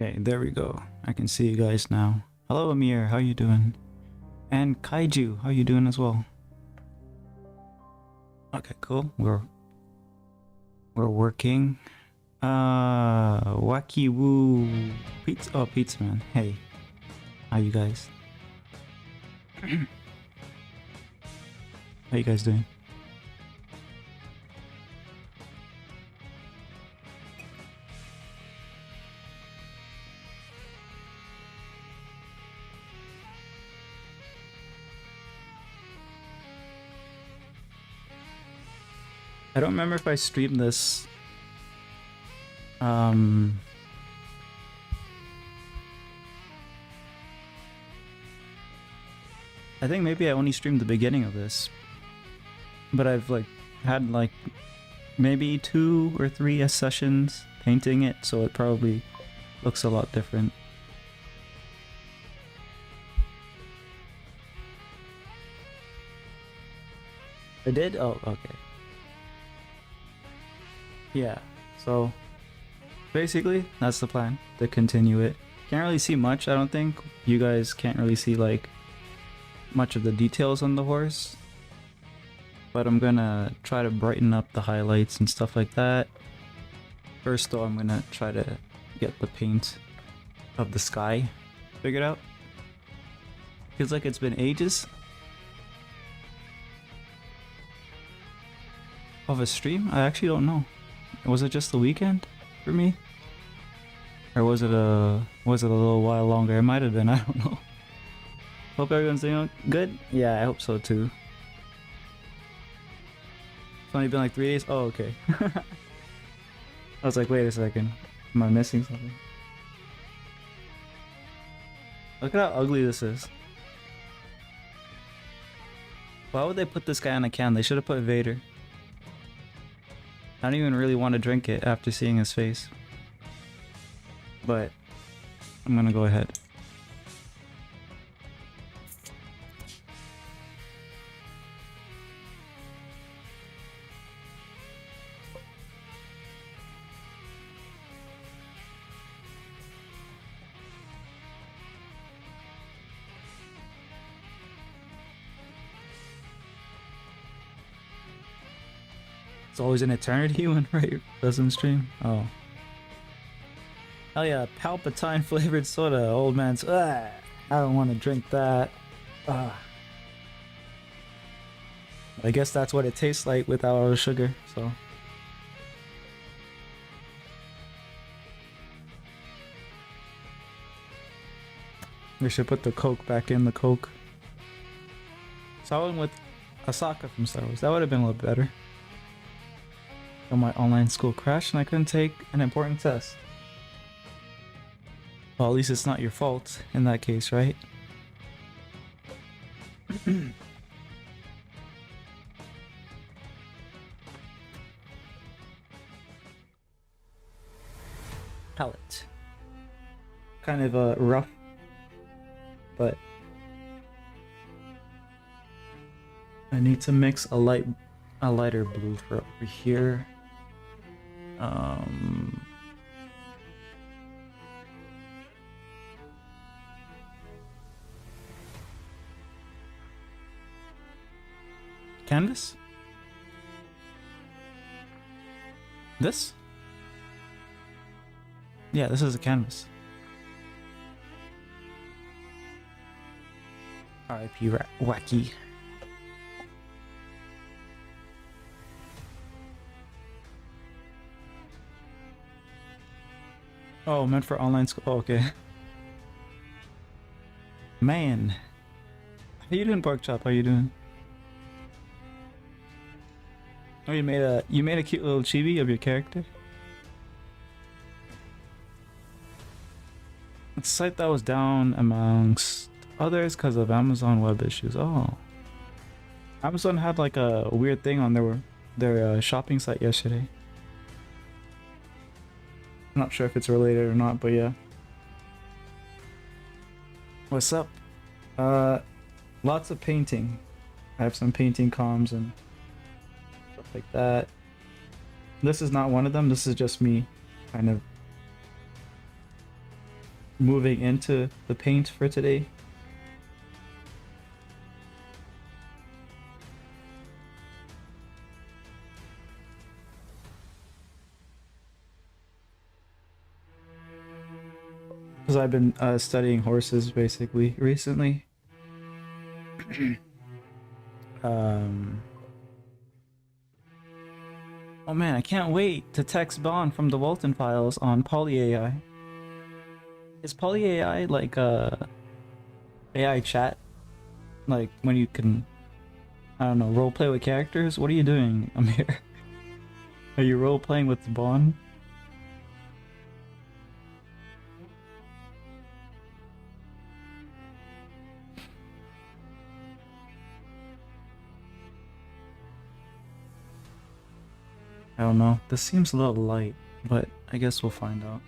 Okay, there we go. I can see you guys now. Hello Amir, how you doing? And Kaiju, how you doing as well? Okay, cool. We're working. Wacky Woo Pizza. Oh, Pizza Man. Hey, how you guys? How you guys doing? I don't remember if I streamed this. I think maybe I only streamed the beginning of this, but I've had maybe 2 or 3 sessions painting it, so it probably looks a lot different. I did? Oh, okay. Yeah, so basically that's the plan, to continue it. Can't really see much, I don't think. You guys can't really see much of the details on the horse, but I'm gonna try to brighten up the highlights and stuff like that. First though, I'm gonna try to get the paint of the sky figured out. Feels like it's been ages of a stream. I actually don't know. Was it just the weekend for me? Or was it a little while longer? It might have been, I don't know. Hope everyone's doing good? Yeah, I hope so too. It's only been 3 days? Oh, okay. I was like, wait a second. Am I missing something? Look at how ugly this is. Why would they put this guy on a can? They should have put Vader. I don't even really want to drink it after seeing his face. But I'm gonna go ahead. It's always an eternity when Ray doesn't stream. Oh. Hell yeah, Palpatine flavored soda. Old man's. I don't want to drink that. I guess that's what it tastes like without all the sugar, so. We should put the Coke back in the Coke. So I went with Asaka from Star Wars. That would have been a little better. So my online school crashed and I couldn't take an important test. Well, at least it's not your fault in that case, right? Palette. Kind of rough, but I need to mix a lighter blue for over here. Canvas? This? Yeah, this is a canvas. R.I.P. Wacky. Oh, meant for online school. Oh, okay. Man. How you doing, Pork Chop? How you doing? Oh, you made a cute little chibi of your character? It's a site that was down amongst others because of Amazon web issues. Oh. Amazon had a weird thing on their shopping site yesterday. I'm not sure if it's related or not, but yeah. What's up? Lots of painting. I have some painting comms and stuff like that. This is not one of them. This is just me kind of moving into the paint for today. Because I've been studying horses basically recently. um, oh man, I can't wait to text Bond from the Walton files on Poly AI. Is Poly AI like AI chat? Like when you can, I don't know, role play with characters? What are you doing, Amir? Are you role playing with Bond? I don't know. This seems a little light, but I guess we'll find out.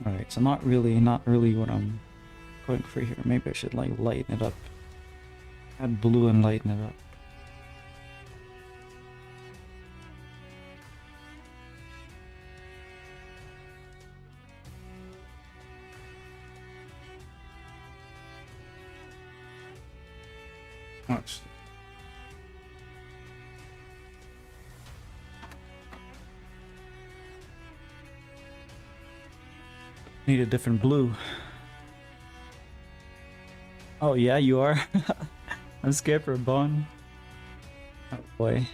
Alright, so not really what I'm going for here. Maybe I should like lighten it up. Add blue and lighten it up. Watch. Need a different blue. Oh yeah, you are? I'm scared for a Bond. Oh boy.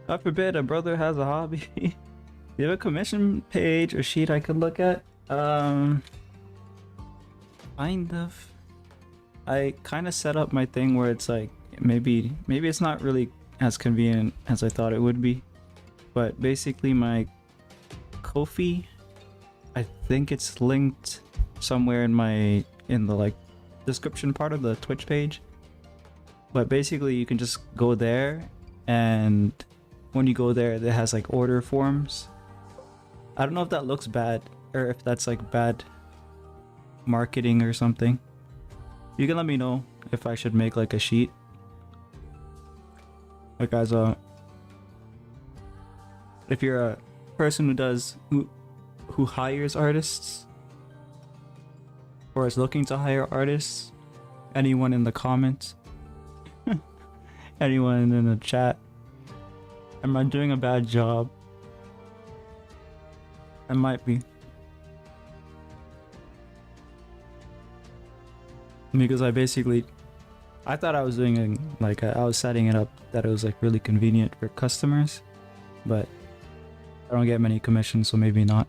God forbid a brother has a hobby. Do you have a commission page or sheet I could look at? Kind of. I kind of set up my thing where it's like maybe it's not really as convenient as I thought it would be, but basically my Ko-fi, I think it's linked somewhere in the like description part of the Twitch page. But basically you can just go there, and when you go there it has like order forms. I don't know if that looks bad or if that's like bad marketing or something. You can let me know if I should make like a sheet, like as a, if you're a person who hires artists or is looking to hire artists, anyone in the comments, anyone in the chat, am I doing a bad job? I might be. Because I thought I was doing like I was setting it up that it was like really convenient for customers, but I don't get many commissions, so maybe not.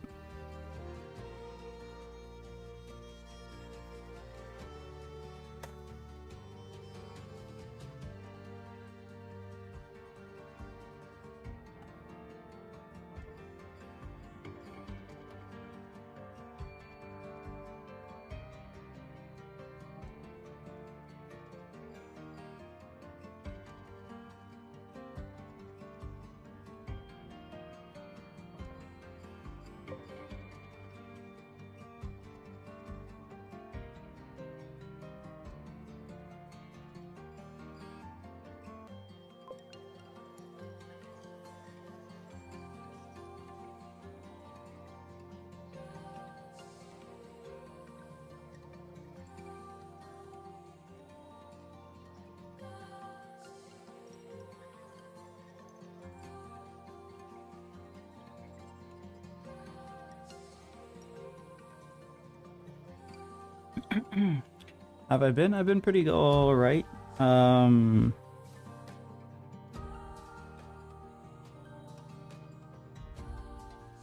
Have I been? I've been pretty all right. Um,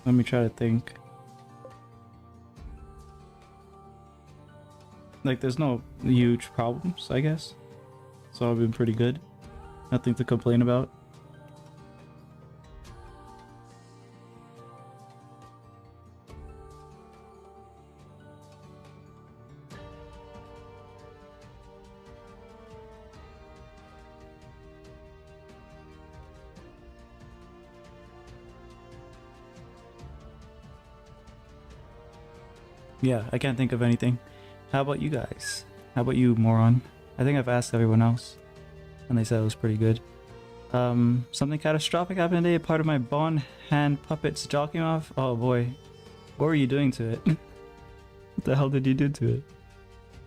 Let me try to think. Like, there's no huge problems, I guess. So I've been pretty good. Nothing to complain about. Yeah, I can't think of anything. How about you guys? How about you, moron? I think I've asked everyone else, and they said it was pretty good. Something catastrophic happened today. Part of my Bond hand puppet's jaw came off. Oh boy, what were you doing to it? What the hell did you do to it?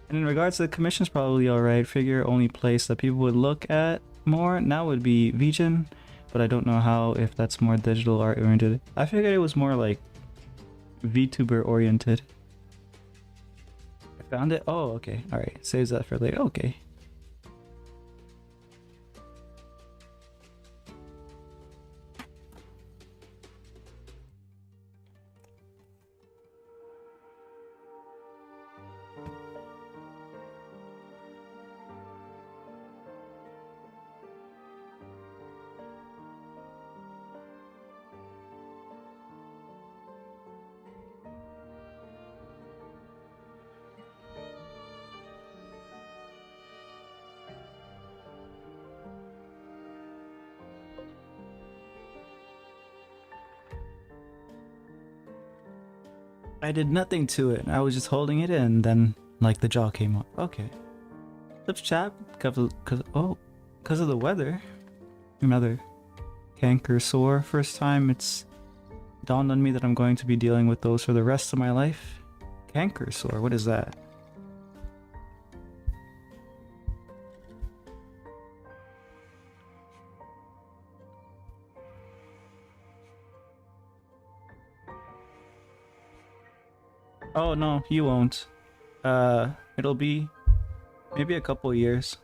And in regards to the commissions, probably alright. Figure only place that people would look at more now would be Vigen, but I don't know how, if that's more digital art oriented. I figured it was more like VTuber oriented. I found it. Oh, okay. Alright. Saves that for later. Okay. I did nothing to it. I was just holding it in, and then like the jaw came up. Okay. Lips chap, cause of the weather. Another canker sore. First time it's dawned on me that I'm going to be dealing with those for the rest of my life. Canker sore. What is that? Oh no, you won't. It'll be maybe a couple years.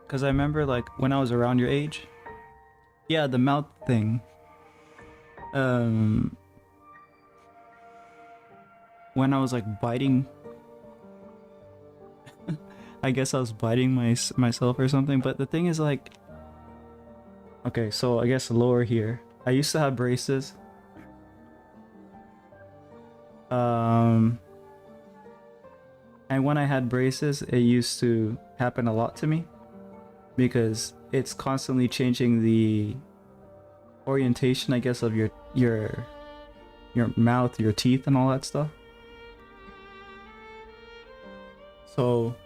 Cause I remember like when I was around your age. Yeah, the mouth thing. Um, when I was like biting. I guess I was biting myself or something. But the thing is like. Okay, so I guess lower here. I used to have braces. And when I had braces, it used to happen a lot to me because it's constantly changing the orientation, I guess, of your mouth, your teeth, and all that stuff. So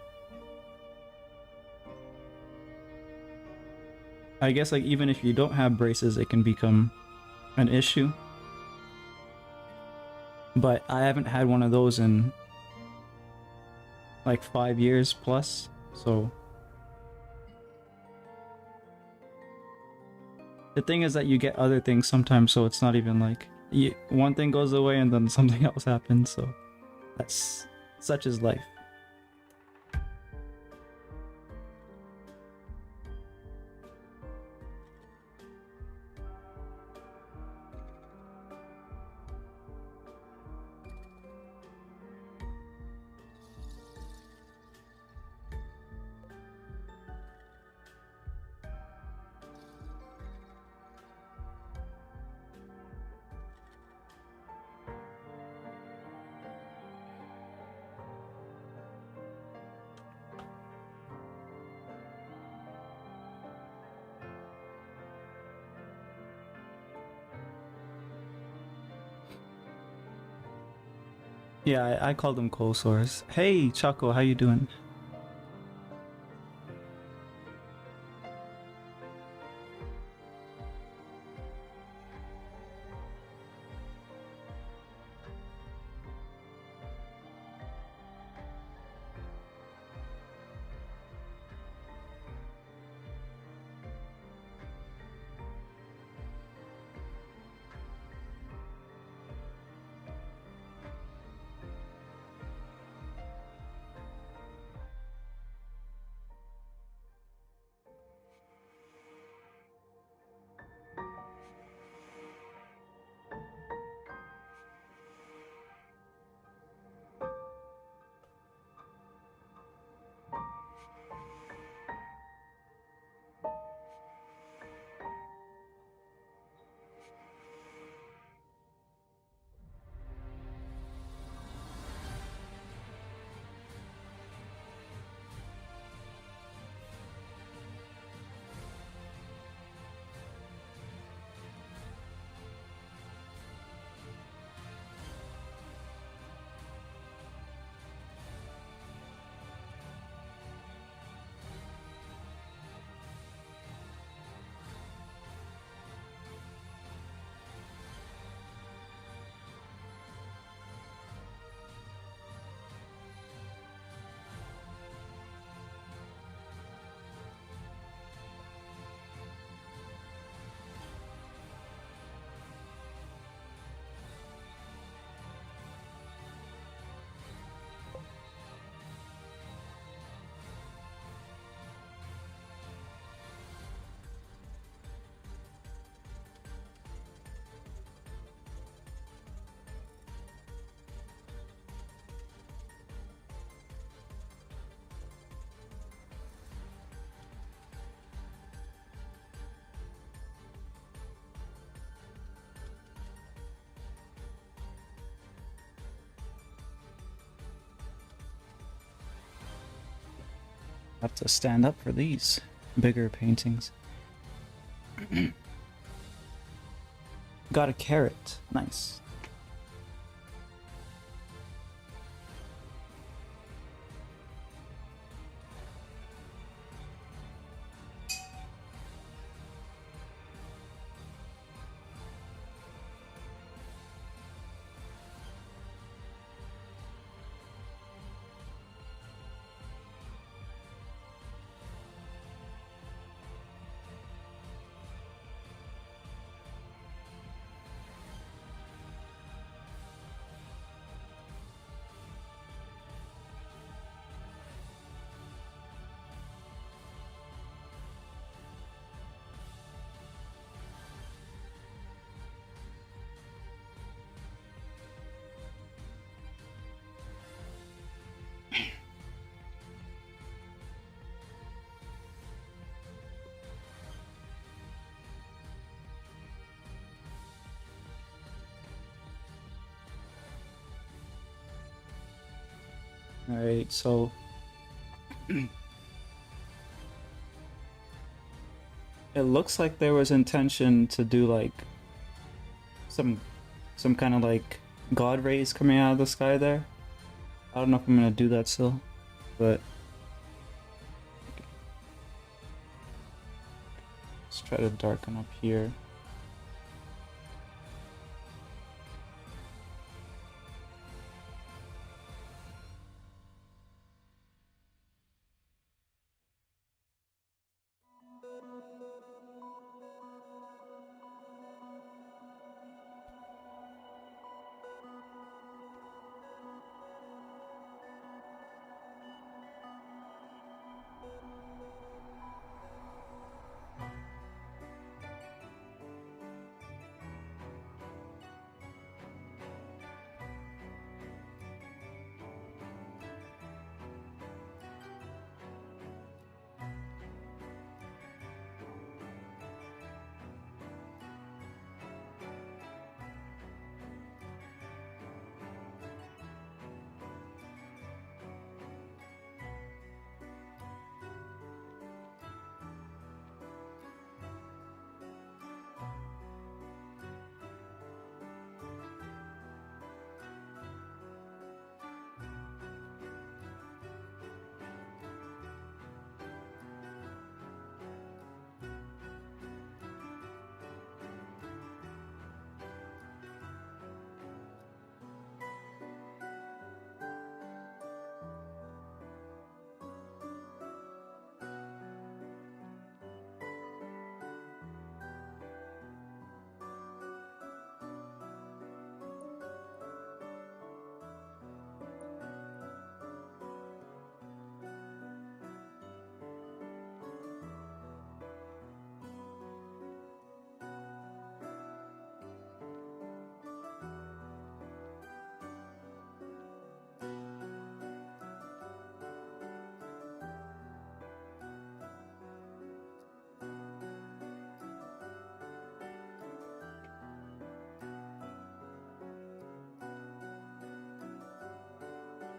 I guess like even if you don't have braces, it can become an issue. But I haven't had one of those in like 5 years plus, so the thing is that you get other things sometimes, so it's not even like one thing goes away and then something else happens, so that's such is life. Yeah, I call them cold sores. Hey, Chaco, how you doing? Have to stand up for these bigger paintings. Got a carrot. Nice. Alright, so it looks like there was intention to do like some kind of like god rays coming out of the sky there. I don't know if I'm gonna do that still, but let's try to darken up here.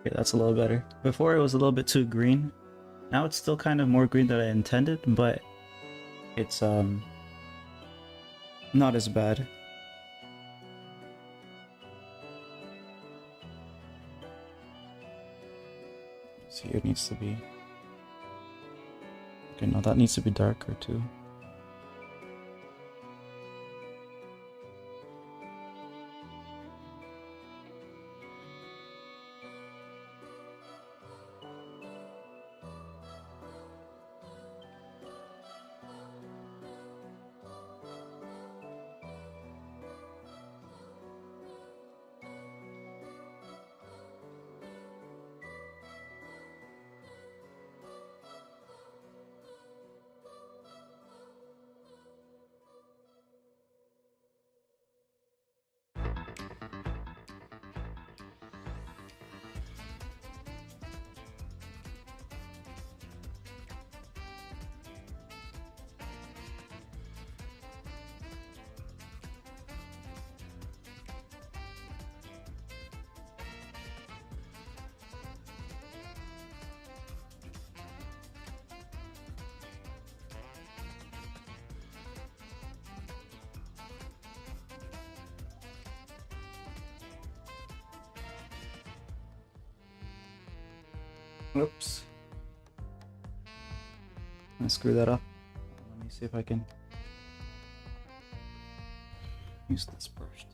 Okay, that's a little better. Before it was a little bit too green. Now it's still kind of more green than I intended, but it's not as bad. See, it needs to be. Okay, no, that needs to be darker too. Whoops. I screw that up. Let me see if I can use this brush.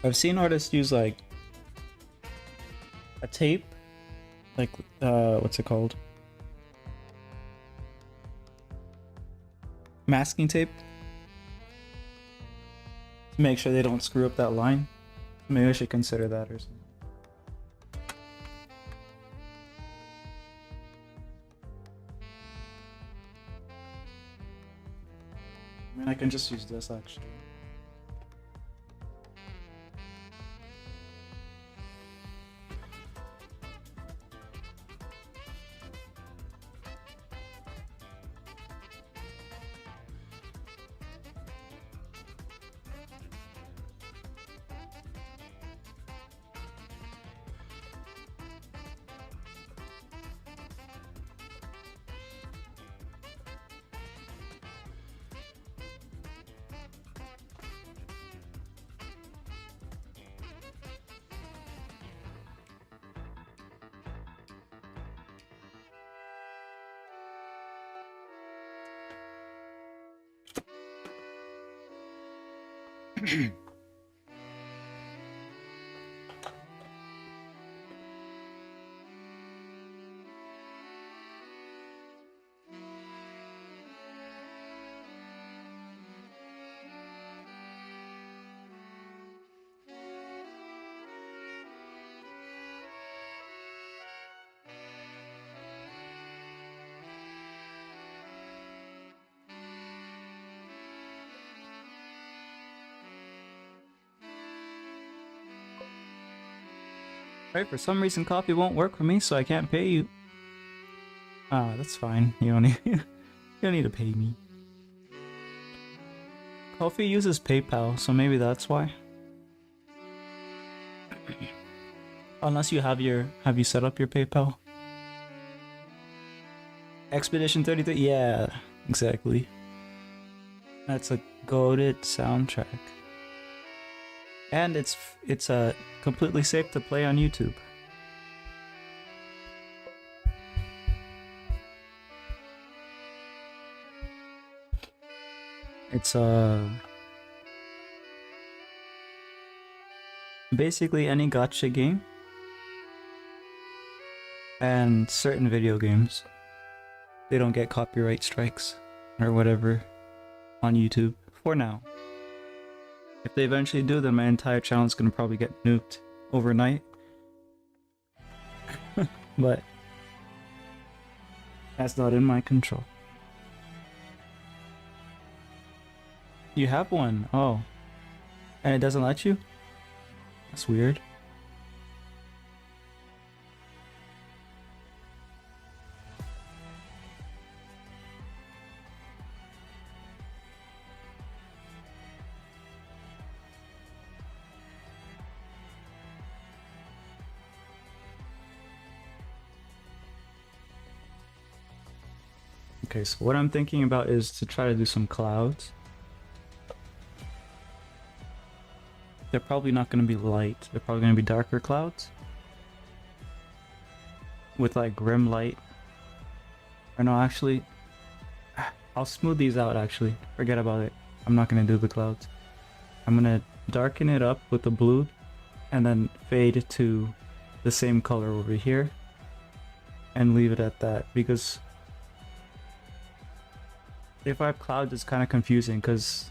I've seen artists use like a tape, like what's it called? Masking tape, to make sure they don't screw up that line. Maybe I should consider that or something. I mean, I can just use this actually. Right, for some reason coffee won't work for me, so I can't pay you. Ah, that's fine. You don't need you don't need to pay me. Coffee uses PayPal, so maybe that's why. Unless you have you set up your PayPal? Expedition 33, yeah, exactly. That's a goated soundtrack. And it's completely safe to play on YouTube. It's basically any gacha game and certain video games. They don't get copyright strikes or whatever on YouTube for now. If they eventually do, then my entire channel is gonna probably get nuked overnight. But that's not in my control. You have one? Oh. And it doesn't let you? That's weird. Okay, so what I'm thinking about is to try to do some clouds. They're probably not going to be light. They're probably going to be darker clouds. With like grim light. Or no, actually, I'll smooth these out actually. Forget about it. I'm not going to do the clouds. I'm going to darken it up with the blue and then fade to the same color over here. And leave it at that, because if I have clouds, it's kind of confusing because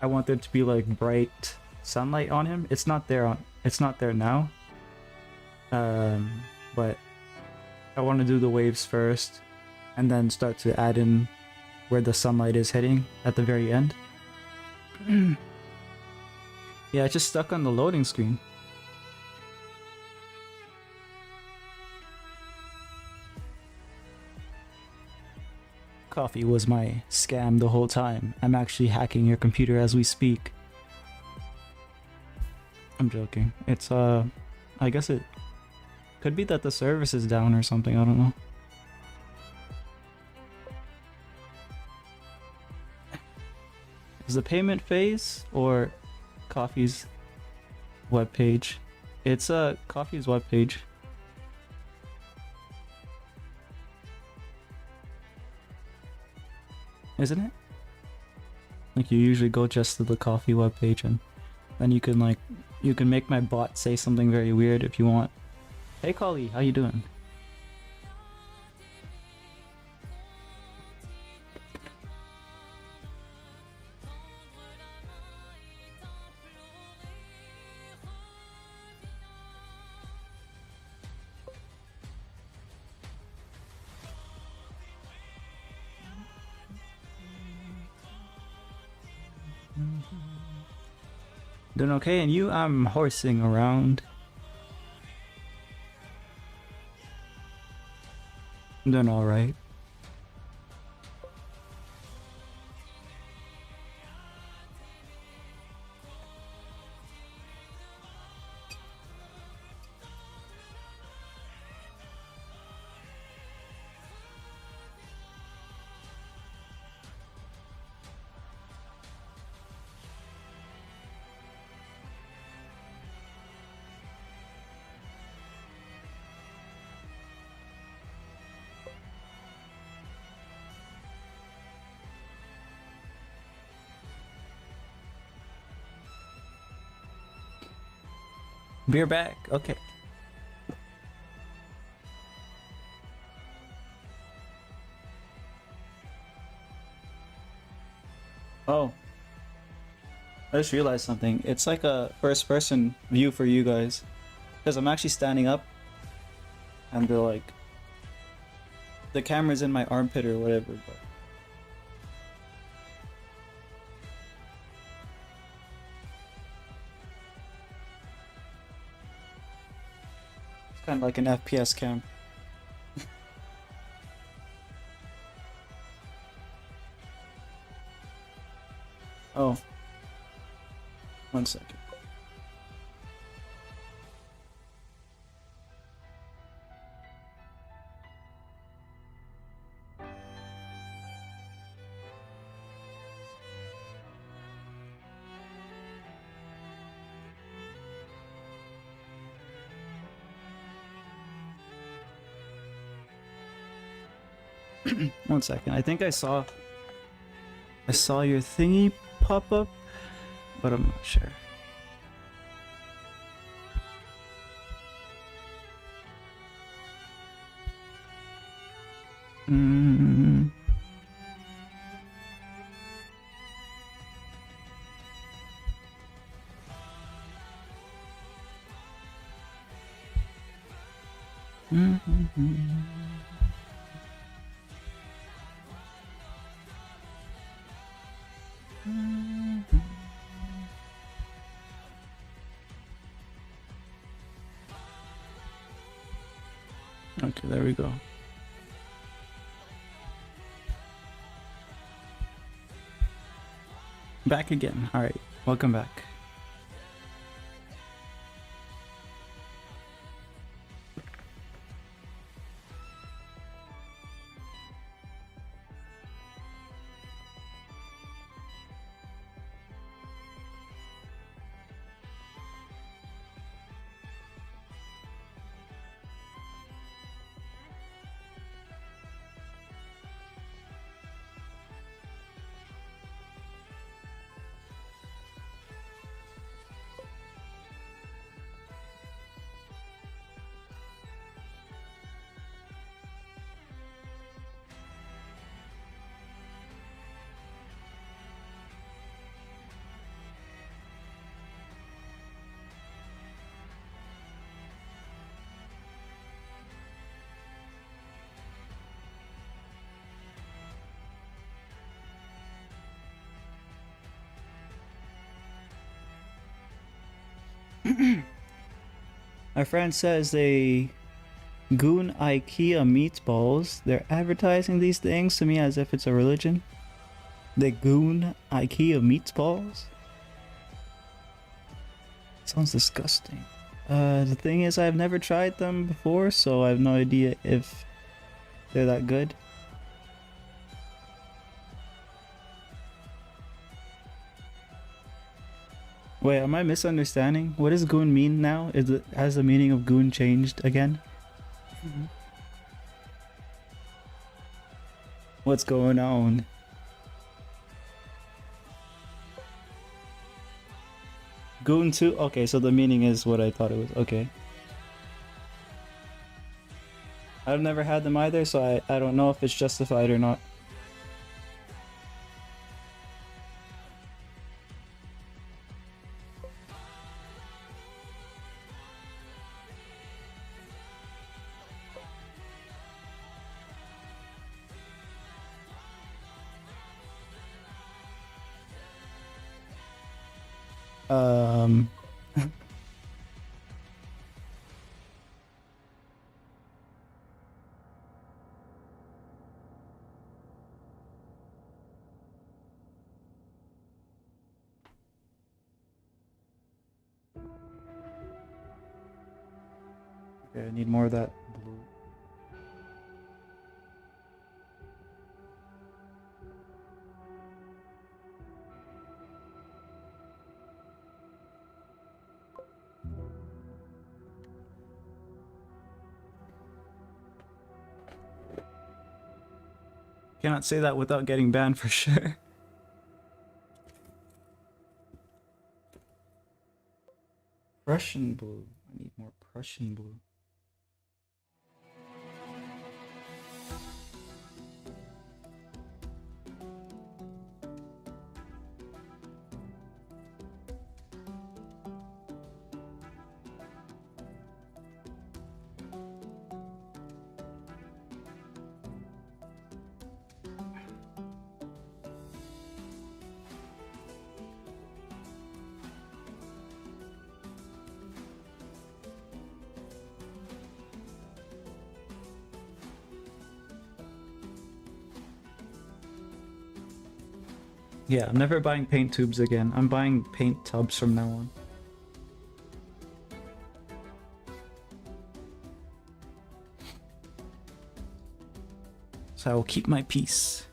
I want there to be like bright sunlight on him. It's not there now. But I want to do the waves first and then start to add in where the sunlight is hitting at the very end. Yeah, it just stuck on the loading screen. Coffee was my scam the whole time. I'm actually hacking your computer as we speak. I'm joking. It's I guess it could be that the service is down or something, I don't know. Is the payment phase or Coffee's webpage? It's Coffee's webpage. Isn't it? Like you usually go just to the Coffee webpage and then you can make my bot say something very weird if you want. Hey Kali, how you doing? Doing okay, and you? I'm horsing around. I'm doing alright. Beer back, okay. Oh. I just realized something. It's like a first person view for you guys. Because I'm actually standing up. And they're like... The camera's in my armpit or whatever, but... It's kind of like an FPS cam. Oh. 1 second. One second. I think I saw your thingy pop up, but I'm not sure. Mm. Okay, there we go. Back again. All right, welcome back. My friend says they goon IKEA meatballs. They're advertising these things to me as if it's a religion. They goon IKEA meatballs? Sounds disgusting. The thing is, I've never tried them before, so I have no idea if they're that good. Wait, am I misunderstanding? What does goon mean now? Has the meaning of goon changed again? What's going on? Goon 2? Okay, so the meaning is what I thought it was. Okay. I've never had them either, so I don't know if it's justified or not. Um... Okay, I need more of that blue. Cannot say that without getting banned for sure. Prussian blue. I need more Prussian blue. Yeah, I'm never buying paint tubes again. I'm buying paint tubs from now on. So I will keep my peace.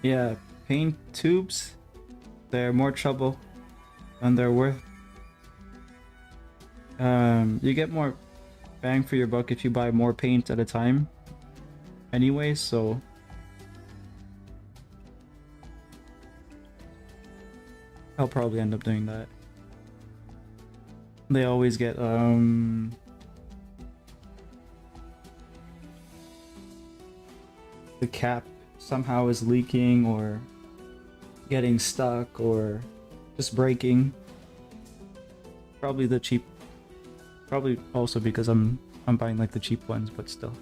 Yeah, paint tubes, they're more trouble than they're worth. You get more bang for your buck if you buy more paint at a time anyway, so I'll probably end up doing that. They always get the cap somehow is leaking or getting stuck or just breaking. Probably the cheap, probably also because I'm buying like the cheap ones, but still.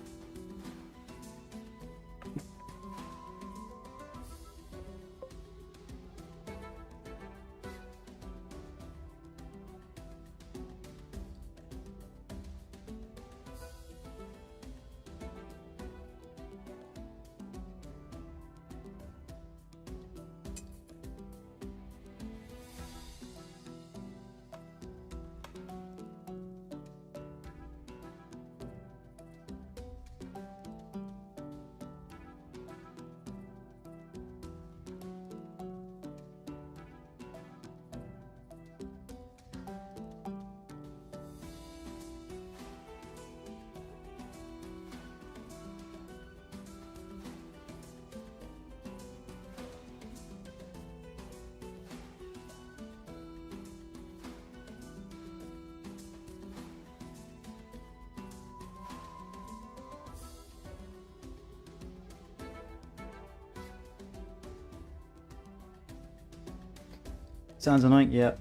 Sounds annoying, yeah.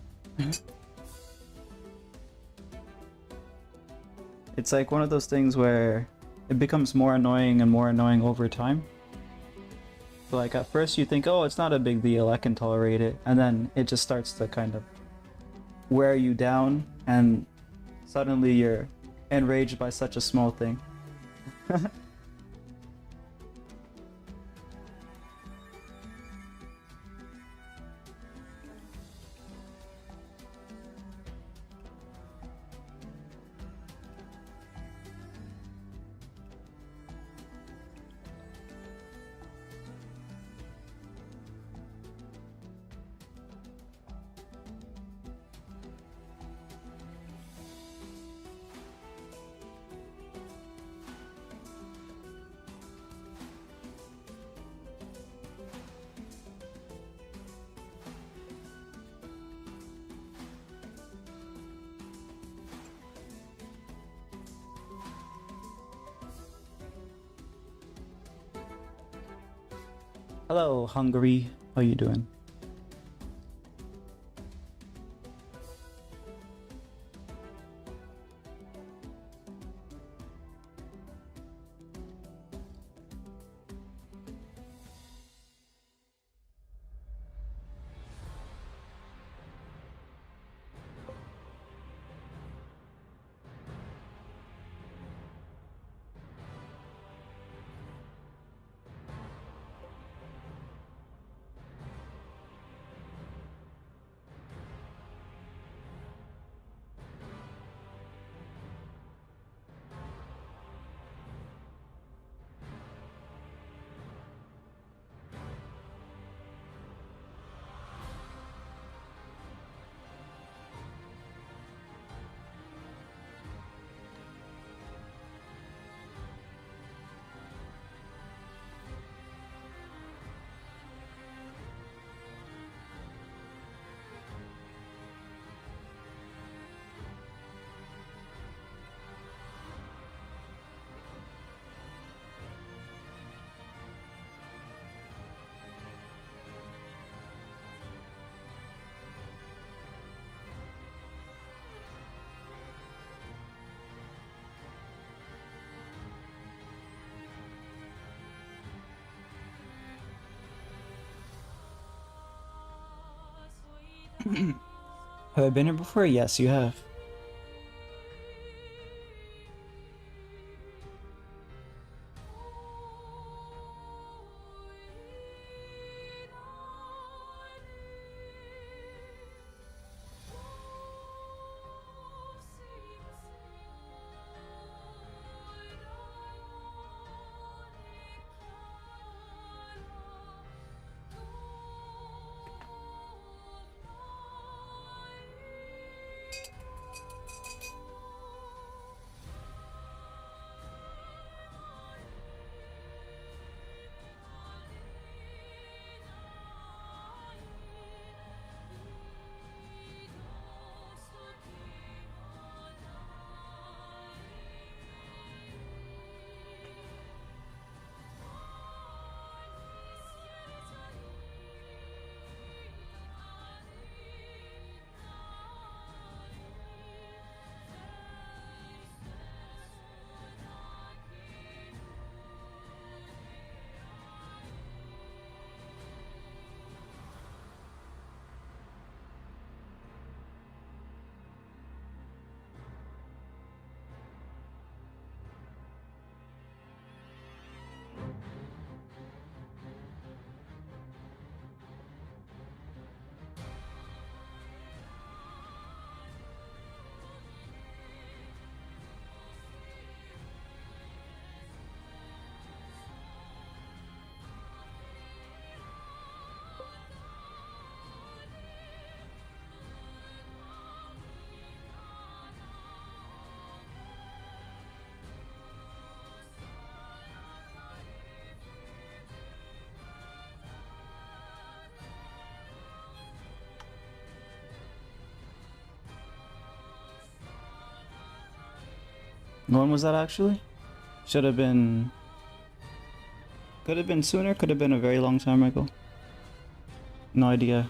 It's like one of those things where it becomes more annoying and more annoying over time. So like at first you think, oh, it's not a big deal, I can tolerate it. And then it just starts to kind of wear you down and suddenly you're enraged by such a small thing. Hello, Hungary. How you doing? Have I been here before? Yes, you have. When was that actually? Should have been. Could have been sooner, could have been a very long time ago. No idea.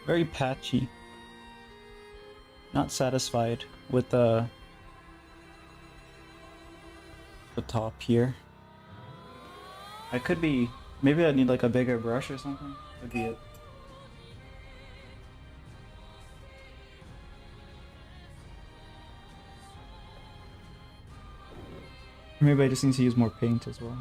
Very patchy. Not satisfied with the top here. I could be, maybe I need like a bigger brush or something. Could be it. Maybe I just need to use more paint as well.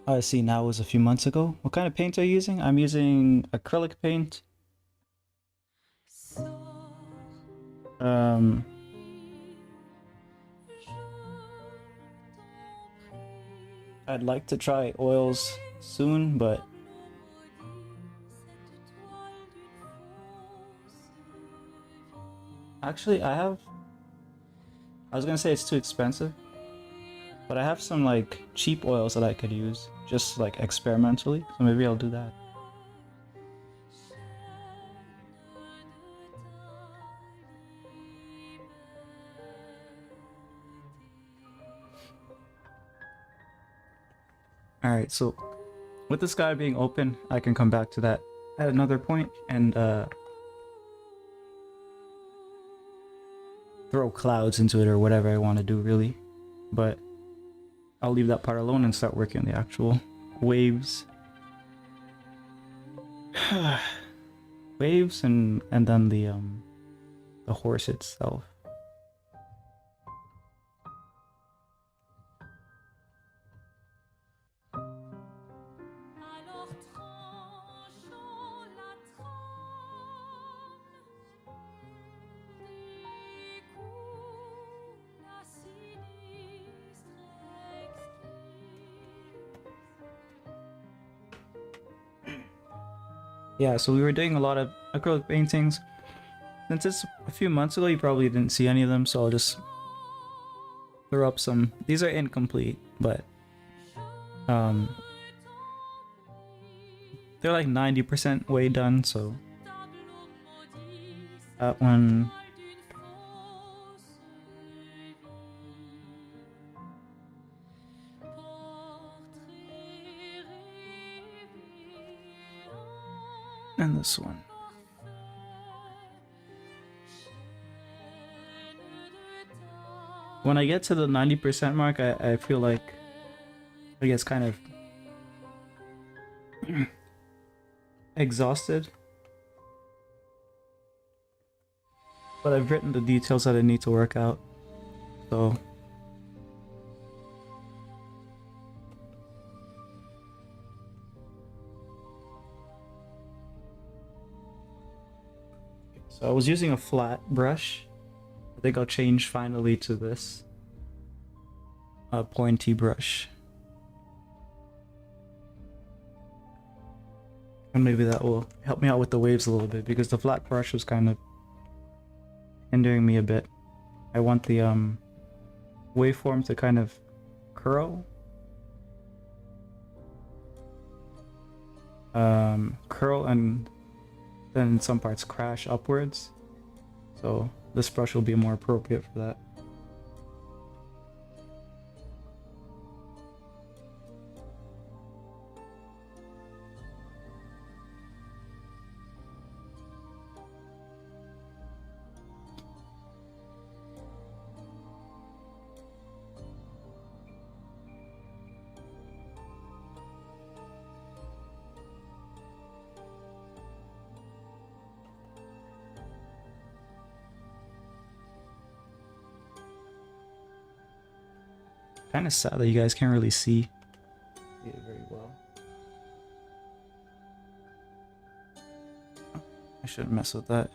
I see now was a few months ago. What kind of paint are you using? I'm using acrylic paint. Um, I'd like to try oils soon, but actually I was gonna say it's too expensive, but I have some like cheap oils that I could use just like experimentally, so maybe I'll do that. Alright, so with the sky being open, I can come back to that at another point and throw clouds into it or whatever I want to do really. But I'll leave that part alone and start working on the actual waves. Waves and then the horse itself. Yeah, so we were doing a lot of acrylic paintings. Since it's a few months ago, you probably didn't see any of them, so I'll just throw up some. These are incomplete, but they're like 90% way done, so that one. And this one. When I get to the 90% mark, I feel like I guess kind of exhausted. But I've written the details that I need to work out. So I was using a flat brush. I think I'll change finally to this pointy brush. And maybe that will help me out with the waves a little bit, because the flat brush was kind of hindering me a bit. I want the waveform to kind of curl. Curl and then in some parts crash upwards. So this brush will be more appropriate for that. Kind of sad that you guys can't really see it very well. I shouldn't mess with that.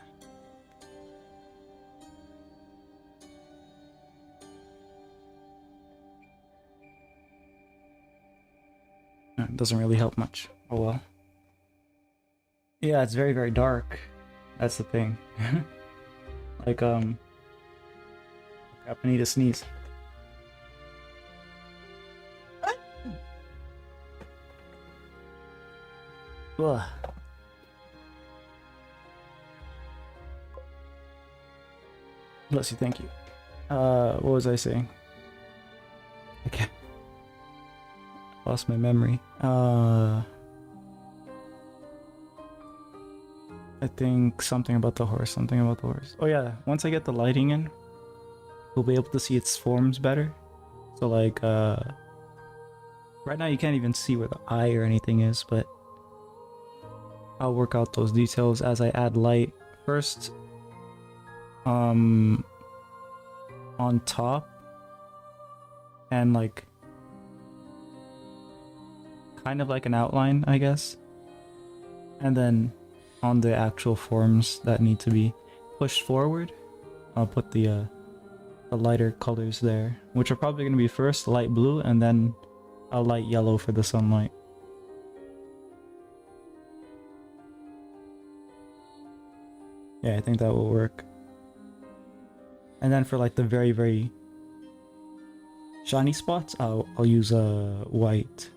It doesn't really help much. Oh well. Yeah, it's very, very dark. That's the thing. Like, crap, I need to sneeze. Ugh. Bless you, thank you. What was I saying? Okay. Lost my memory. I think something about the horse, Oh yeah, once I get the lighting in, we'll be able to see its forms better. So like, right now you can't even see where the eye or anything is, but I'll work out those details as I add light. First, on top, and like, kind of like an outline, I guess. And then on the actual forms that need to be pushed forward, I'll put the lighter colors there, which are probably going to be first light blue and then a light yellow for the sunlight. Yeah, I think that will work. And then for like the very, very shiny spots, I'll use white.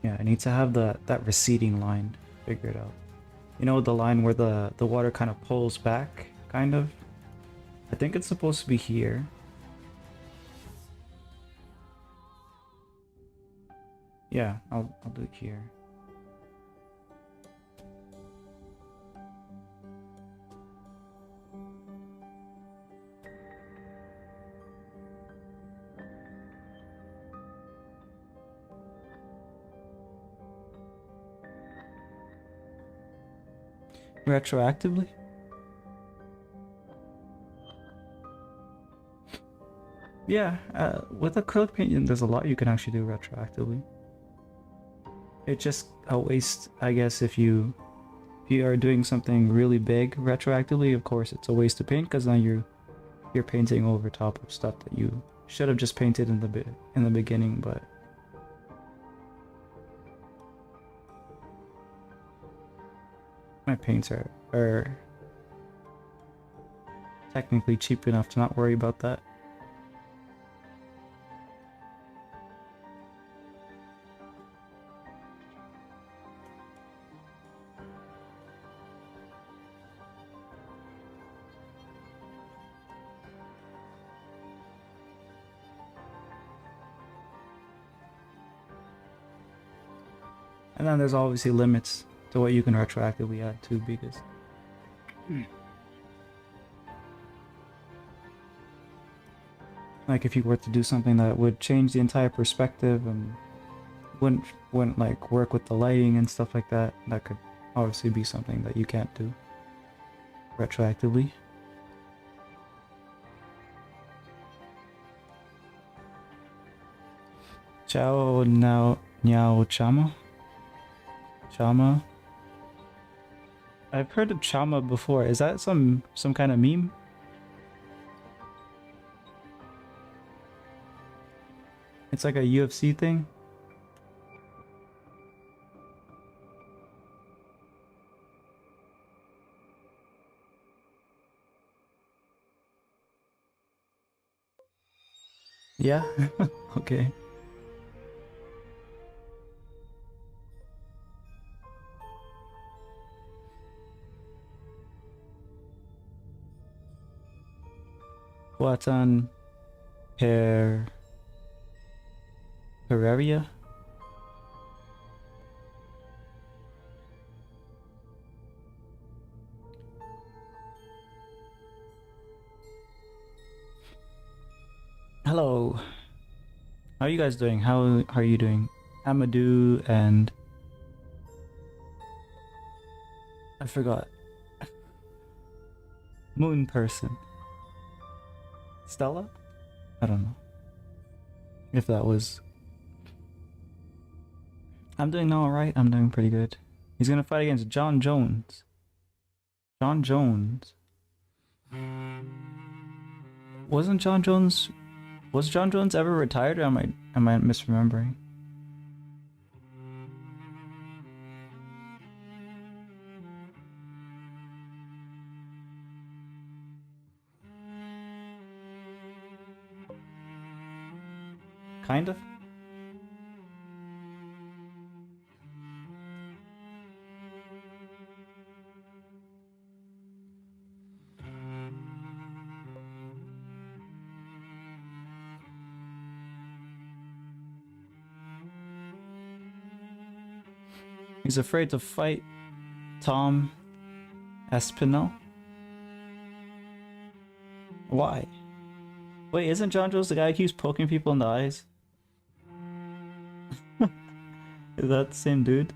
Yeah, I need to have that receding line figured out. You know, the line where the water kind of pulls back, kind of. I think it's supposed to be here. Yeah, I'll do it here. Retroactively? Yeah, with acrylic paint, there's a lot you can actually do retroactively. It's just a waste, I guess, if you are doing something really big retroactively. Of course, it's a waste of paint because now you're painting over top of stuff that you should have just painted in the beginning, but my paints are technically cheap enough to not worry about that. And then there's obviously limits to what you can retroactively add too, because like if you were to do something that would change the entire perspective and wouldn't like work with the lighting and stuff like that, that could obviously be something that you can't do retroactively. Ciao now Nyao Chama? Chama? I've heard of Chama before. Is that some kind of meme? It's like a UFC thing? Yeah? Okay. Watan Pereira? Hello. How are you guys doing? How are you doing? Amadou and I forgot. Moon person. Stella? I don't know. If that was... I'm doing alright. I'm doing pretty good. He's gonna fight against John Jones. John Jones. Wasn't John Jones... Was John Jones ever retired, or am I misremembering? Kind of? He's afraid to fight Tom Espinel? Why? Wait, isn't John Jones the guy who keeps poking people in the eyes? Is that the same dude?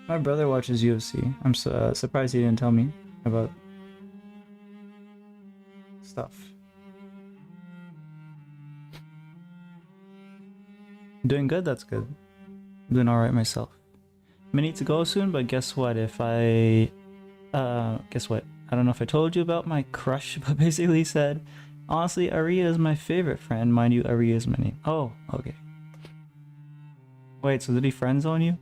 My brother watches UFC. I'm surprised he didn't tell me about stuff. Doing good? That's good. I'm doing alright myself. I need to go soon, but guess what? Guess what? I don't know if I told you about my crush, but basically he said, honestly, Aria is my favorite friend. Mind you, Aria is my name. Oh, okay. Wait, so did he friend zone you?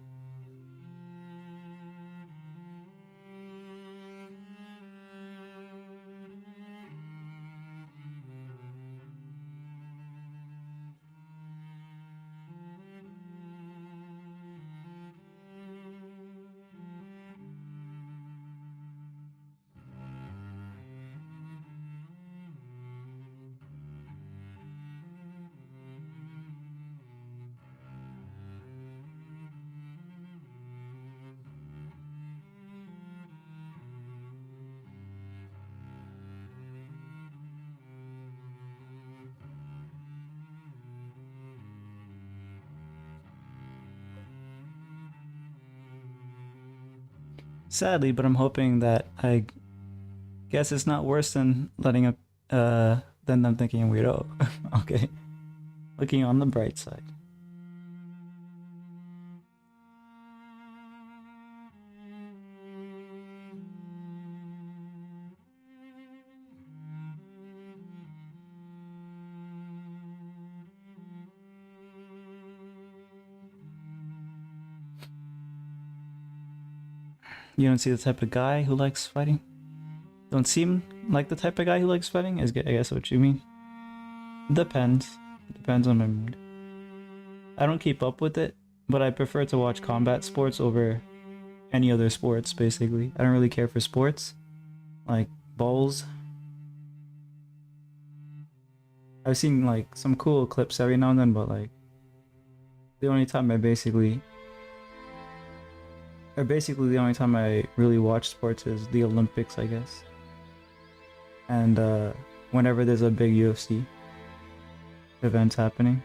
Sadly, but I'm hoping that I guess it's not worse than letting up than them thinking I'm weirdo. Okay. Looking on the bright side. You don't see the type of guy who likes fighting? Don't seem like the type of guy who likes fighting? Is I guess what you mean. Depends. Depends on my mood. I don't keep up with it, but I prefer to watch combat sports over any other sports, basically. I don't really care for sports. Like bowls. I've seen like some cool clips every now and then, but like the only time I basically the only time I really watch sports is the Olympics, I guess. And whenever there's a big UFC event happening.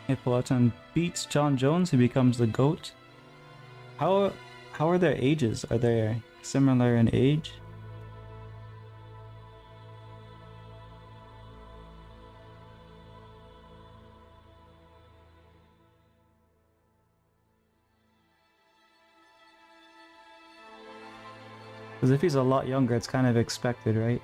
If Poatan beats John Jones, he becomes the GOAT. How how are their ages? Are they similar in age? Because if he's a lot younger, it's kind of expected, right?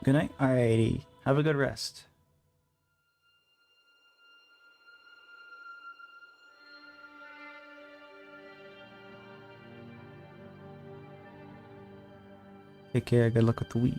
Good night. Alrighty. Have a good rest. Take care. Good luck with the week.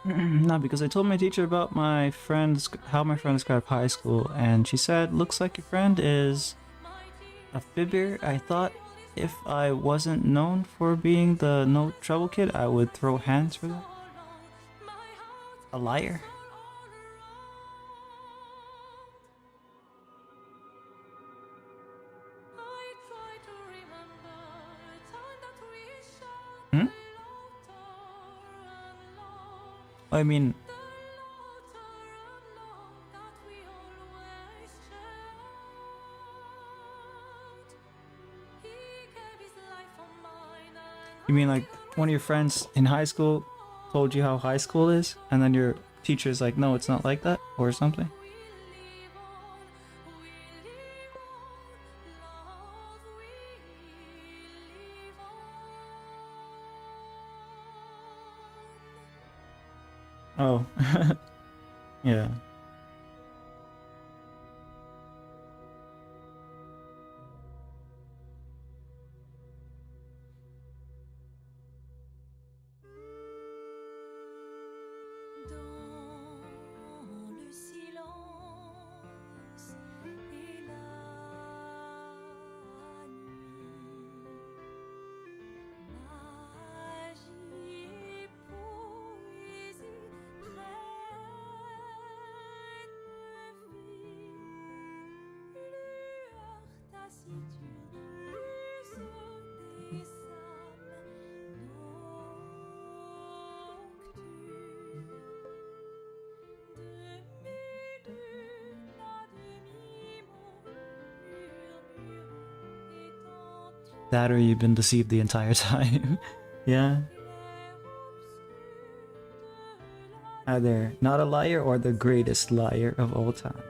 No, because I told my teacher about my friend's how my friend described high school, and she said, "Looks like your friend is a fibber." I thought if I wasn't known for being the no trouble kid, I would throw hands for that. A liar. Hmm? I mean, you mean like one of your friends in high school told you how high school is, and then your teacher's like, no, it's not like that, or something? Oh, yeah. Dans le silence et la nuit, magie et poésie prennent vie, lueur taciturne, muse des âmes That or you've been deceived the entire time. Yeah. Either not a liar or the greatest liar of all time.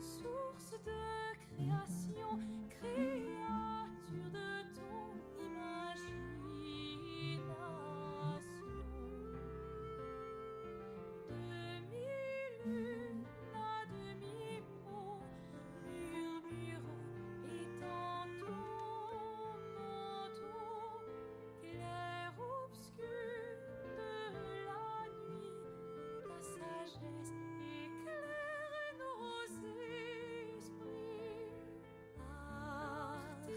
Source de création, créature de ton imagination. Demi-lune à demi-mot, murmurant et tantôt manteau, clair-obscur de la nuit, ta sagesse éclaire nos esprits.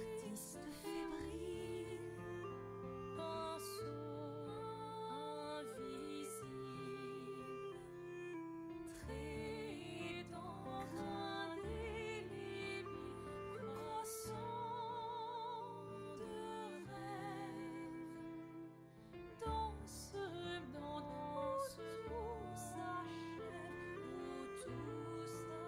Artiste fébrile, pinceau invisible, trait d'encre indélébile, croissant de rêve, danse où tout s'achève, où tout s'achève.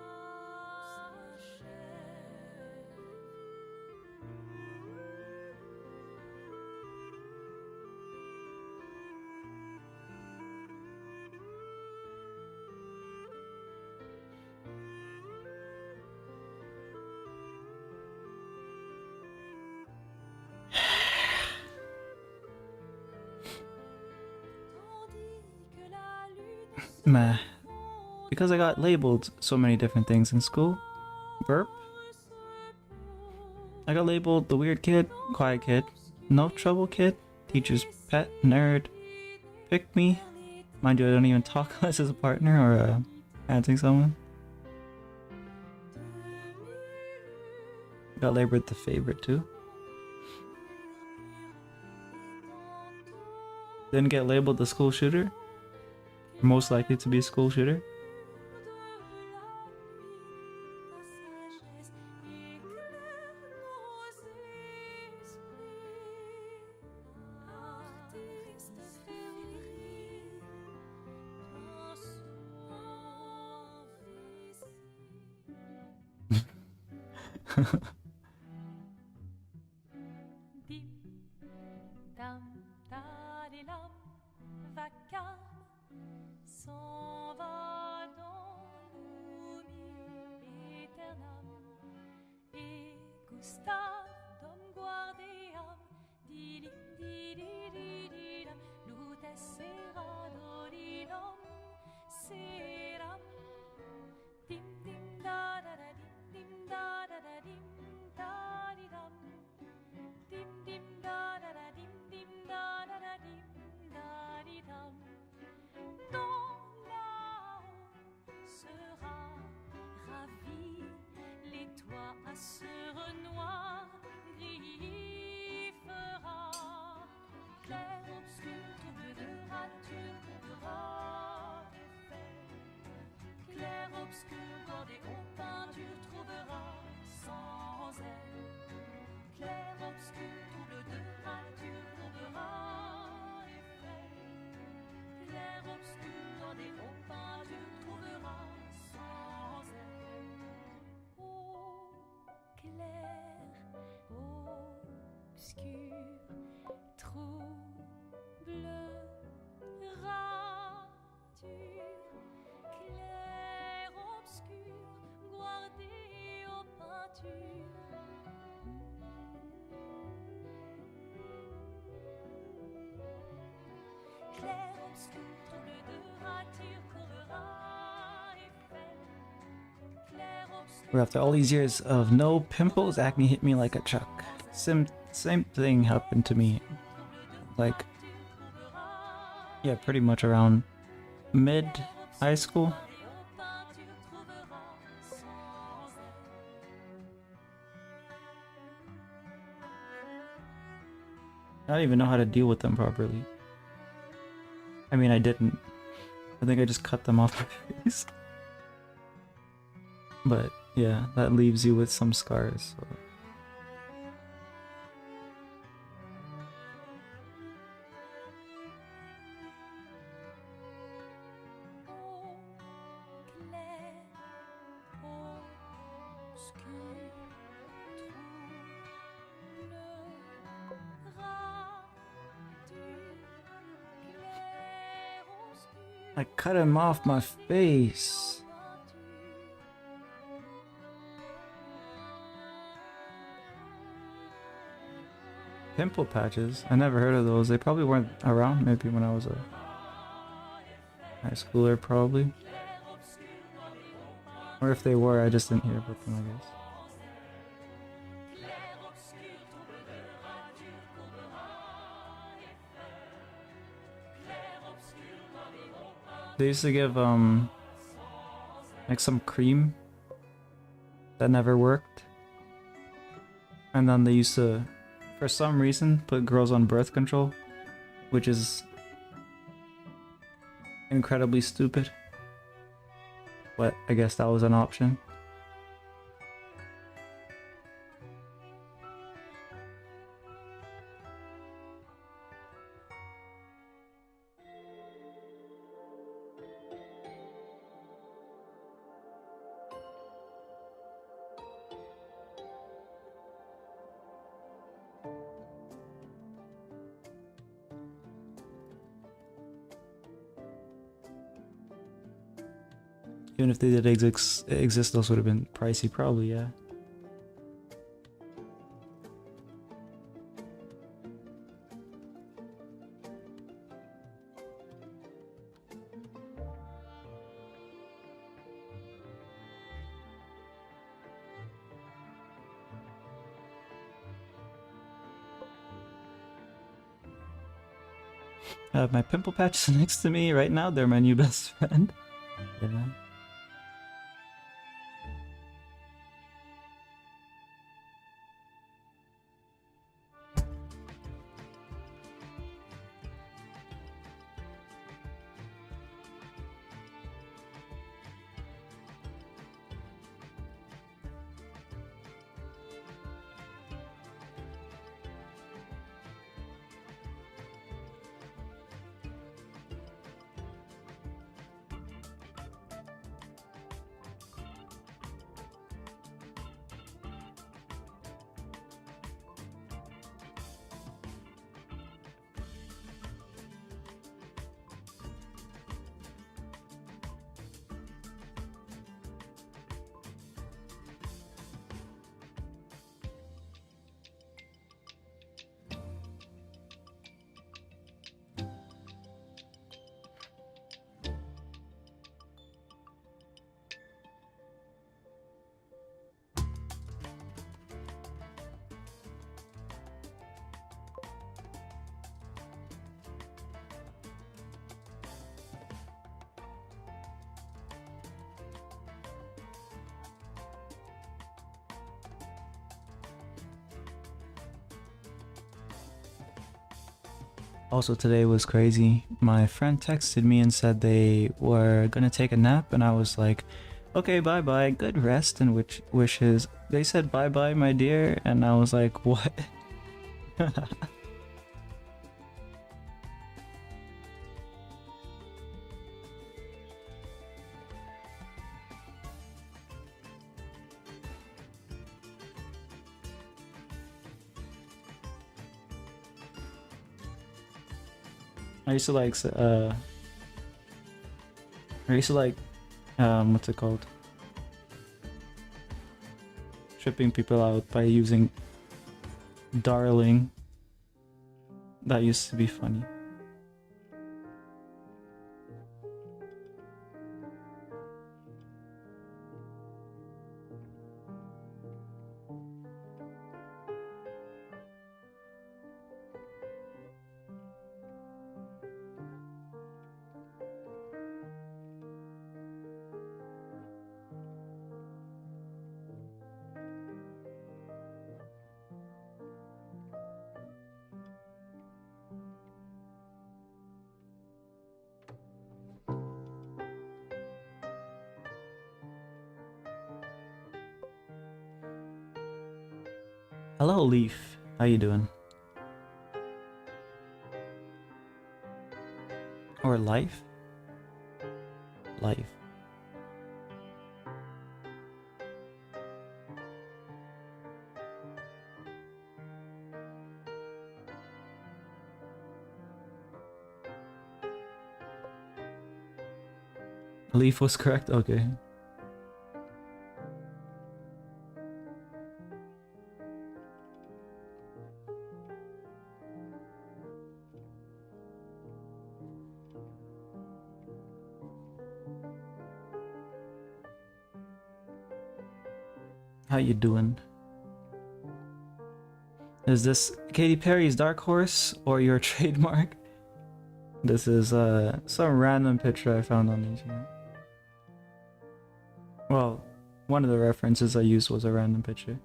Tandis que la lune se Meh. Because I got labeled so many different things in school. Burp. I got labeled the weird kid, quiet kid, no trouble kid, teacher's pet, nerd, pick me. Mind you, I don't even talk unless it's a partner or answering someone. Got labeled the favorite too. Didn't get labeled the school shooter. Most likely to be a school shooter. Dim, dam, dadilam, vacarme s'en va dans l'oubli éternam. Et Gustave, dom guardiam, dilim, didididilam, lutes sera dodilam, seram obscur bordé aux peintures trouveras sans elle. Clair obscur trouble de nature trouveras effet. Clair obscur bordé aux peintures trouveras sans elle. Ô clair obscur trouble rature. Clair obscur guardé aux peintures. Clair obscur trouble de rature courera effet. Clair obscur. But after all these years of no pimples, acne hit me like a truck. Same thing happened to me. Like, yeah, pretty much around mid high school. I don't even know how to deal with them properly. I mean, I didn't. I think I just cut them off my face. But yeah, that leaves you with some scars. So. I cut him off my face. Pimple patches? I never heard of those. They probably weren't around maybe when I was a high schooler, probably. Or if they were, I just didn't hear about them, I guess. They used to give like some cream that never worked, and then they used to, for some reason, put girls on birth control, which is incredibly stupid, but I guess that was an option. Even if they did exist, those would have been pricey, probably, yeah. I have my pimple patches next to me right now. They're my new best friend. Yeah. Also, today was crazy. My friend texted me and said they were gonna take a nap, and I was like, Okay, bye bye. Good rest and wishes. They said bye bye, my dear, and I was like, what? I used to like what's it called? Tripping people out by using darling. That used to be funny. Hello, Leaf. How you doing? Or Life? Life. Leaf was correct? Okay. How you doing? Is this Katy Perry's Dark Horse or your trademark? This is some random picture I found on the internet. Well, one of the references I used was a random picture.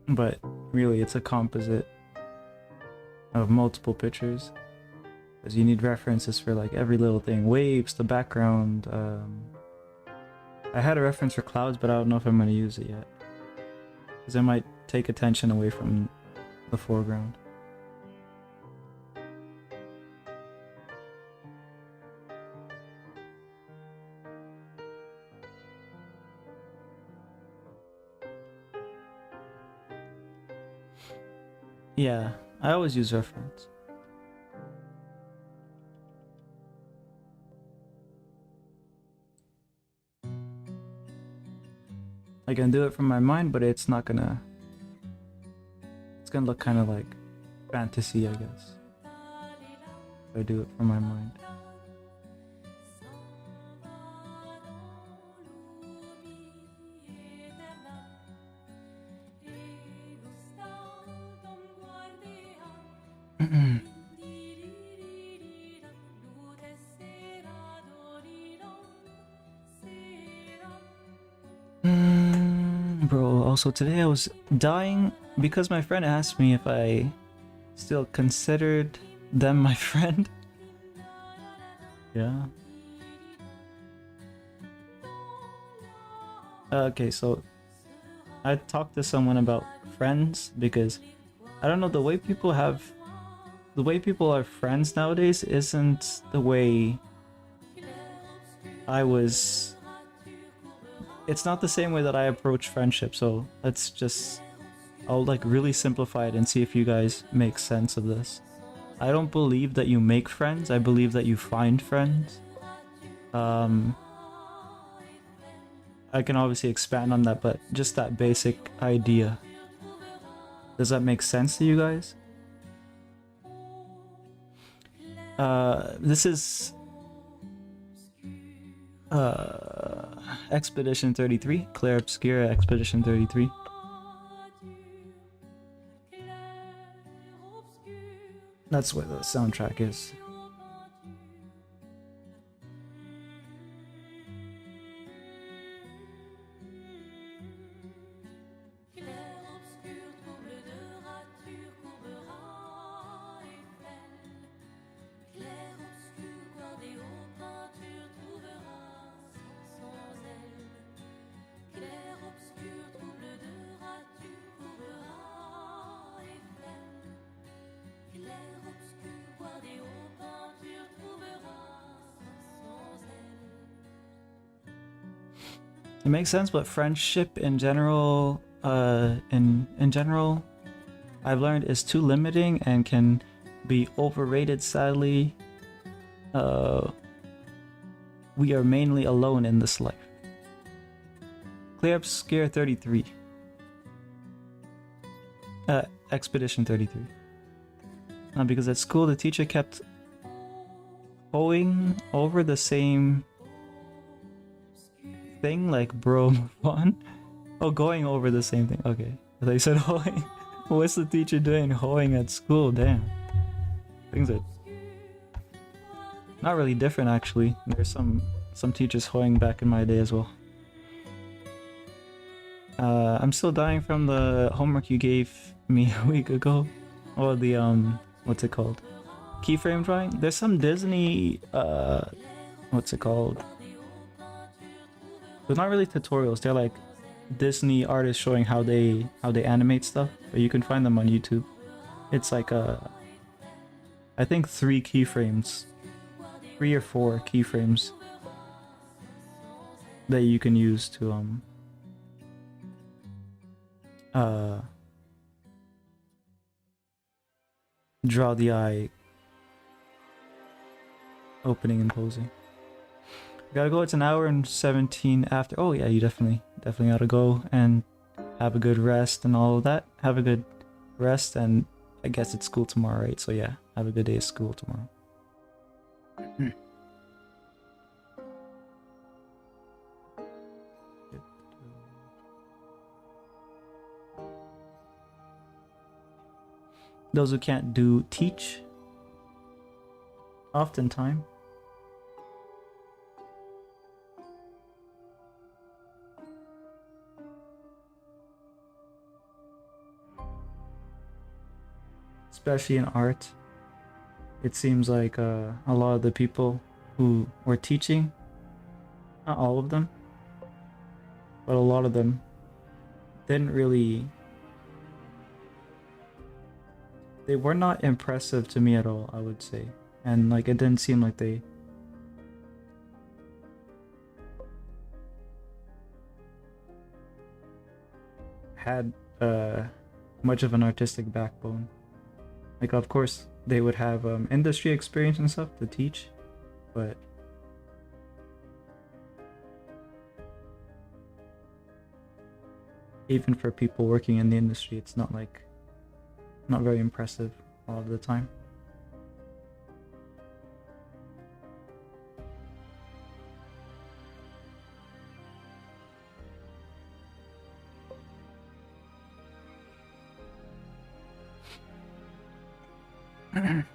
But really it's a composite of multiple pictures. Because you need references for like every little thing. Waves, the background. I had a reference for clouds, but I don't know if I'm going to use it yet. Because it might take attention away from the foreground. Yeah, I always use reference. I can do it from my mind, but it's not gonna... It's gonna look kind of like fantasy, I guess. If I do it from my mind. Bro, also today I was dying because my friend asked me if I still considered them my friend. Yeah. Okay, so I talked to someone about friends because I don't know, the way people are friends nowadays isn't the way I was. It's not the same way that I approach friendship, so I'll like really simplify it and see if you guys make sense of this. I don't believe that you make friends, I believe that you find friends. I can obviously expand on that, but just that basic idea. Does that make sense to you guys? This is Expedition 33, Claire Obscura Expedition 33. That's what the soundtrack is. It makes sense, but friendship in general, in general, I've learned is too limiting and can be overrated. Sadly, we are mainly alone in this life. Clear up Scare 33. Expedition 33. Because at school the teacher kept going over the same thing, like bro, move on. Oh, going over the same thing. Okay, they said hoeing. What's the teacher doing hoeing at school? Damn, things are not really different actually. There's some teachers hoeing back in my day as well. I'm still dying from the homework you gave me a week ago. Oh, the what's it called? Keyframe drawing. There's some Disney what's it called? They're not really tutorials. They're like Disney artists showing how they animate stuff. But you can find them on YouTube. It's like I think 3 keyframes, 3 or 4 keyframes that you can use to draw the eye opening and closing. Gotta go. It's an hour and 17 after. Oh yeah, you definitely gotta go and have a good rest and all of that. Have a good rest, and I guess it's school tomorrow, right? So yeah, have a good day of school tomorrow. Those who can't do teach. Oftentimes. Especially in art, it seems like a lot of the people who were teaching, not all of them, but a lot of them didn't really, they were not impressive to me at all, I would say. And like it didn't seem like they had much of an artistic backbone. Like, of course, they would have industry experience and stuff to teach, but even for people working in the industry, it's not very impressive all of the time.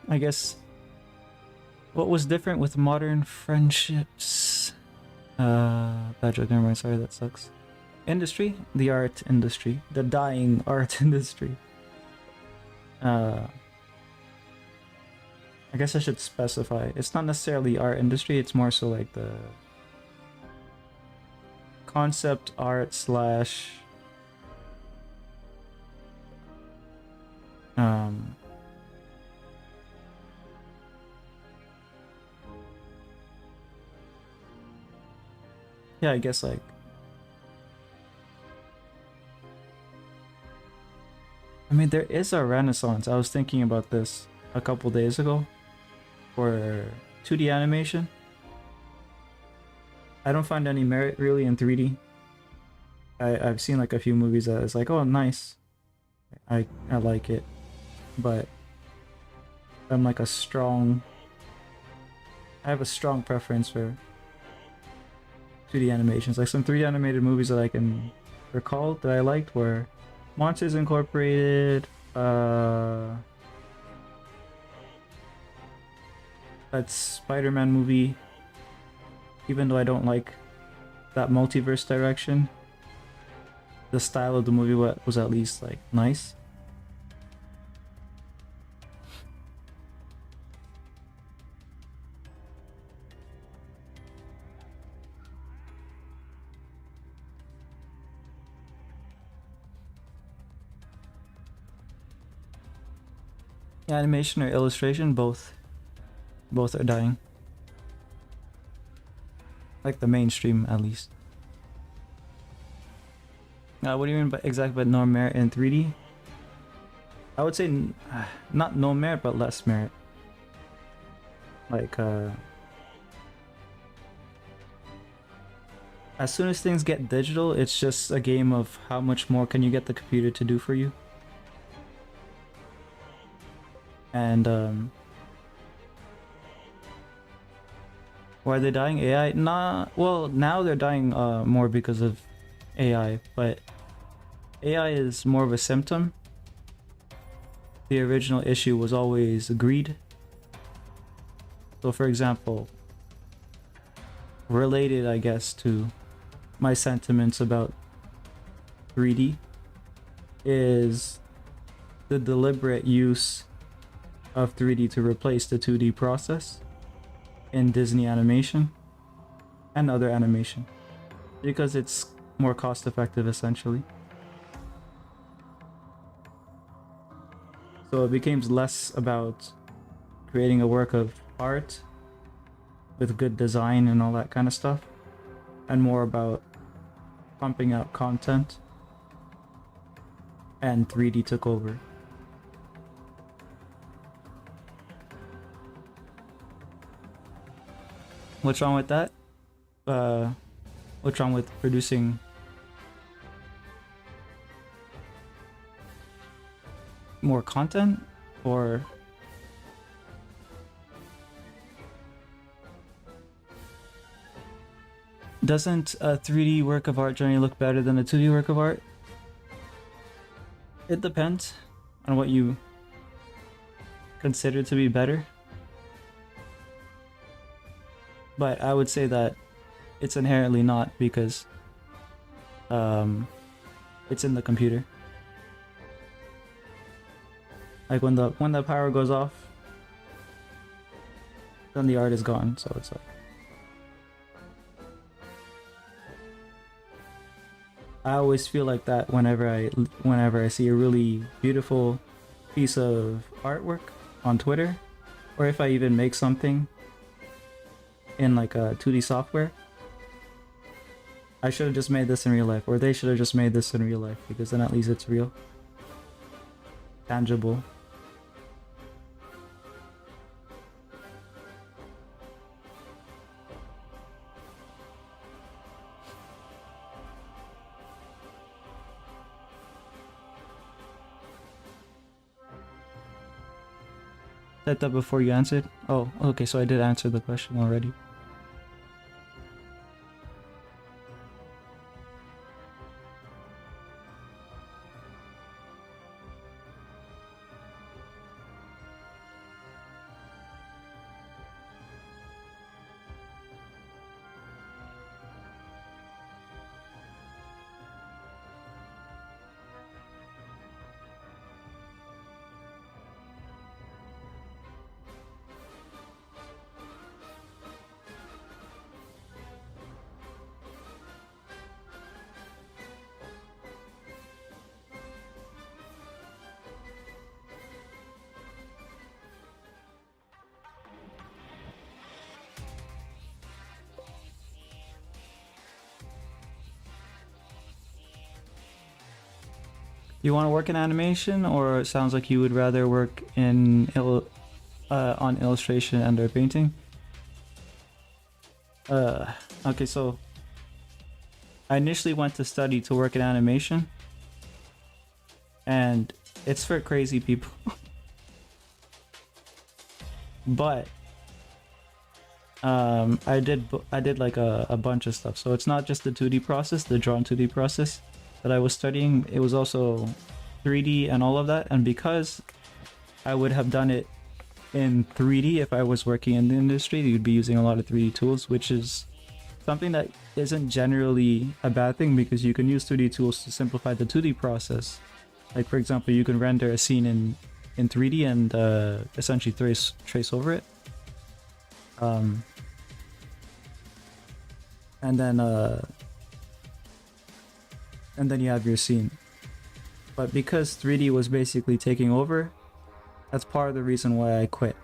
I guess what was different with modern friendships? Bad joke, never mind, sorry, that sucks. Industry? The art industry. The dying art industry. I guess I should specify. It's not necessarily art industry, it's more so like the concept art slash yeah, I guess like I mean there is a renaissance. I was thinking about this a couple days ago for 2D animation. I don't find any merit really in 3D. I've seen like a few movies that it's like, oh nice, I like it, but I'm like I have a strong preference for 2D animations. Like some 3D animated movies that I can recall that I liked were Monsters Incorporated, that Spider-Man movie. Even though I don't like that multiverse direction, the style of the movie was at least like nice. Animation or illustration, both are dying. Like the mainstream, at least. What do you mean by exactly by no merit in 3D? I would say not no merit, but less merit. Like, as soon as things get digital, it's just a game of how much more can you get the computer to do for you. And why are they dying? AI? Nah, well, now they're dying more because of AI, but AI is more of a symptom. The original issue was always greed. So for example, related I guess to my sentiments about 3D is the deliberate use of 3D to replace the 2D process in Disney animation and other animation because it's more cost effective essentially. So it becomes less about creating a work of art with good design and all that kind of stuff, and more about pumping out content, and 3D took over. What's wrong with that? What's wrong with producing more content? Or doesn't a 3D work of art generally look better than a 2D work of art? It depends on what you consider to be better. But I would say that it's inherently not because it's in the computer. Like when the power goes off, then the art is gone, so it's like I always feel like that whenever I see a really beautiful piece of artwork on Twitter, or if I even make something in like a 2D software. I should have just made this in real life, or they should have just made this in real life, because then at least it's real, tangible. Said that before you answered? Oh, okay, so I did answer the question already. You want to work in animation, or it sounds like you would rather work in on illustration and or painting? Okay, so I initially went to study to work in animation, and it's for crazy people. But I did like a bunch of stuff. So it's not just the 2D process, the drawn 2D process that I was studying. It was also 3D and all of that. And because I would have done it in 3D if I was working in the industry, you'd be using a lot of 3D tools, which is something that isn't generally a bad thing, because you can use 3D tools to simplify the 2D process. Like for example, you can render a scene in 3D and essentially trace over it. And then you have your scene. But because 3D was basically taking over, that's part of the reason why I quit.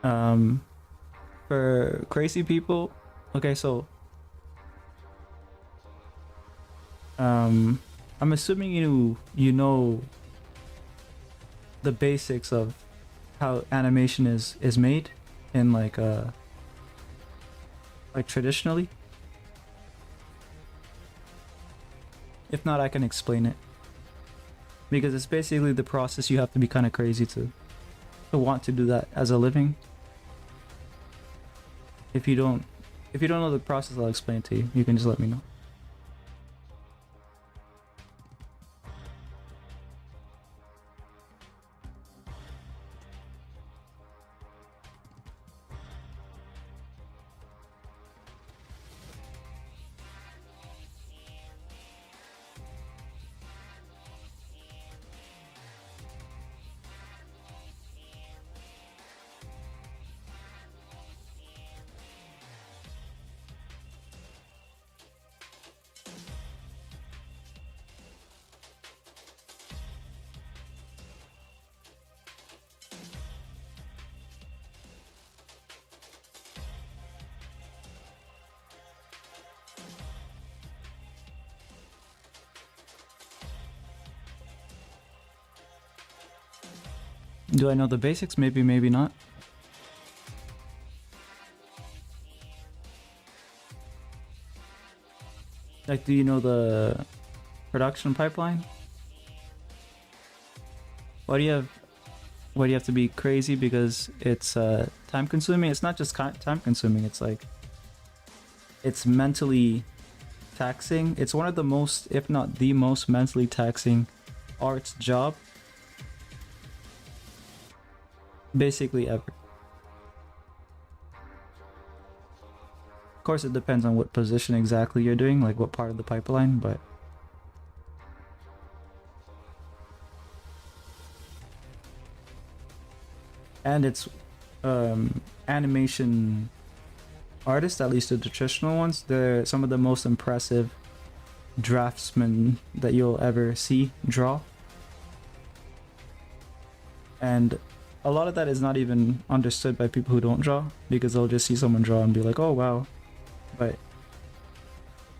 For crazy people, okay, so I'm assuming you know the basics of how animation is made in like traditionally. If not, I can explain it. Because it's basically the process. You have to be kind of crazy to want to do that as a living. If you don't know the process, I'll explain it to you. You can just let me know. Do I know the basics? Maybe, maybe not. Like, do you know the production pipeline? Why do you have to be crazy? Because it's time consuming. It's not just time consuming. It's like it's mentally taxing. It's one of the most, if not the most mentally taxing arts job basically ever. Of course, it depends on what position exactly you're doing, like what part of the pipeline, but and it's animation artists, at least the traditional ones, they're some of the most impressive draftsmen that you'll ever see draw. And a lot of that is not even understood by people who don't draw, because they'll just see someone draw and be like, oh wow. But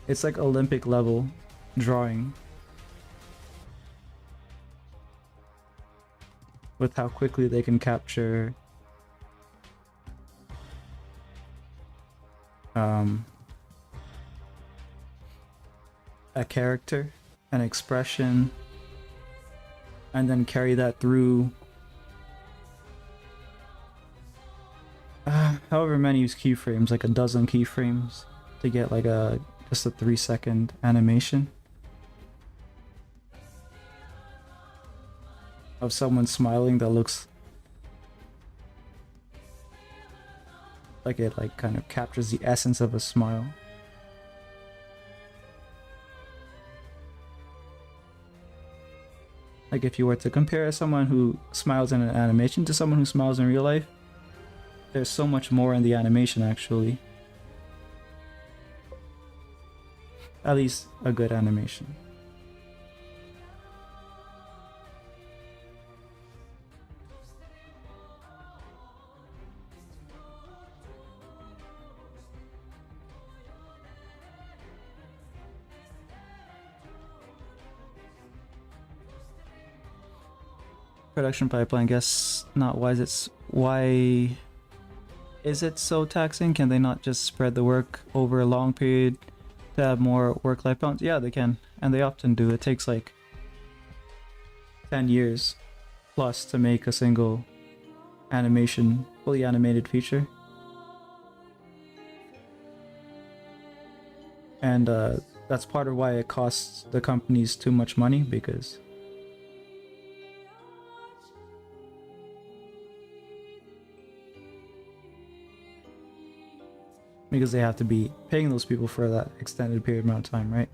it's like Olympic level drawing with how quickly they can capture a character, an expression, and then carry that through however many keyframes, like a dozen keyframes, to get like just a 3-second animation of someone smiling that looks like it like kind of captures the essence of a smile. Like if you were to compare someone who smiles in an animation to someone who smiles in real life, there's so much more in the animation actually. At least a good animation. Production pipeline, guess not. Why is it so taxing? Can they not just spread the work over a long period to have more work-life balance? Yeah, they can, and they often do. It takes like 10 years plus to make a single animation, fully animated feature. And that's part of why it costs the companies too much money, because they have to be paying those people for that extended period amount of time, right?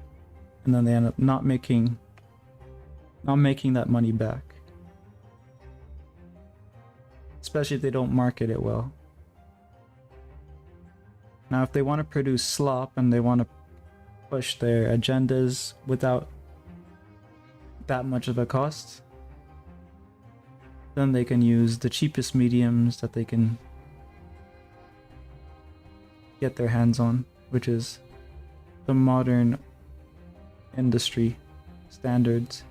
And then they end up not making that money back. Especially if they don't market it well. Now, if they want to produce slop and they want to push their agendas without that much of a cost, then they can use the cheapest mediums that they can get their hands on, which is the modern industry standards.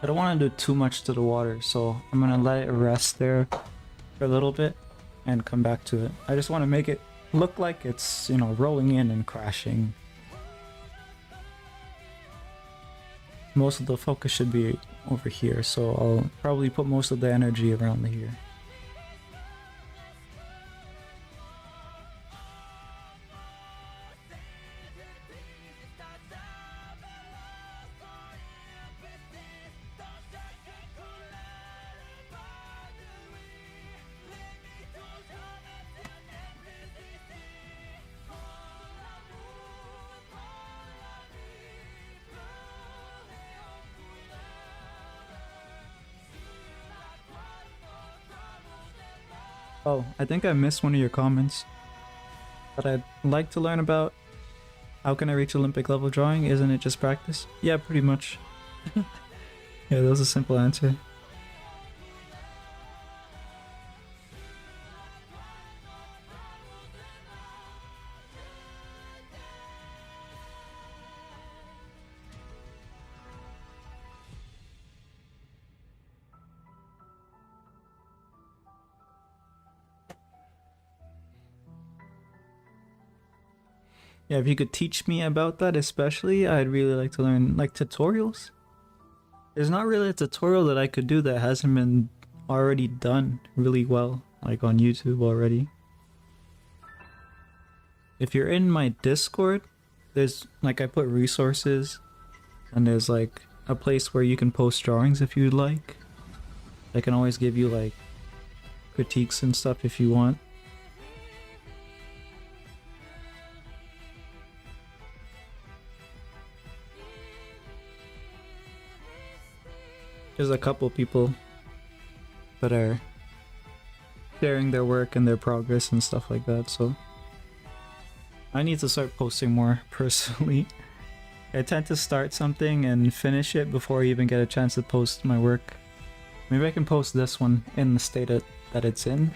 I don't want to do too much to the water, so I'm gonna let it rest there for a little bit and come back to it. I just want to make it look like it's, you know, rolling in and crashing. Most of the focus should be over here, so I'll probably put most of the energy around here. Oh, I think I missed one of your comments. But I'd like to learn about how can I reach Olympic level drawing? Isn't it just practice? Yeah, pretty much. Yeah, that was a simple answer. Yeah, if you could teach me about that, especially, I'd really like to learn like tutorials. There's not really a tutorial that I could do that hasn't been already done really well, like on YouTube already. If you're in my Discord, there's like I put resources and there's like a place where you can post drawings if you'd like. I can always give you like critiques and stuff if you want. There's a couple people that are sharing their work and their progress and stuff like that, so I need to start posting more personally. I tend to start something and finish it before I even get a chance to post my work. Maybe I can post this one in the state that it's in.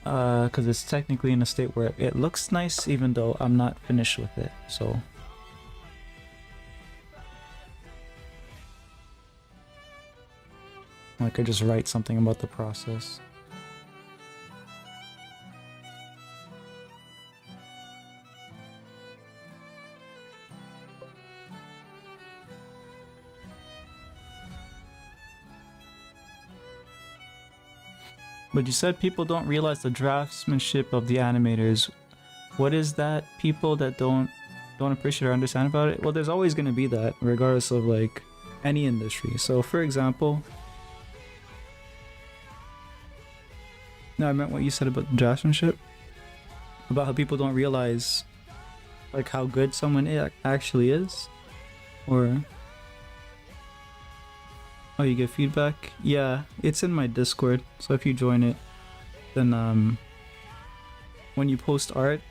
Because it's technically in a state where it looks nice even though I'm not finished with it, so... I could just write something about the process. But you said people don't realize the draftsmanship of the animators. What is that people that don't appreciate or understand about it? Well, there's always going to be that, regardless of like any industry. So for example, no, I meant what you said about the draftsmanship, about how people don't realize like how good someone actually is, or oh, you get feedback? Yeah, it's in my Discord, so if you join it, then when you post art,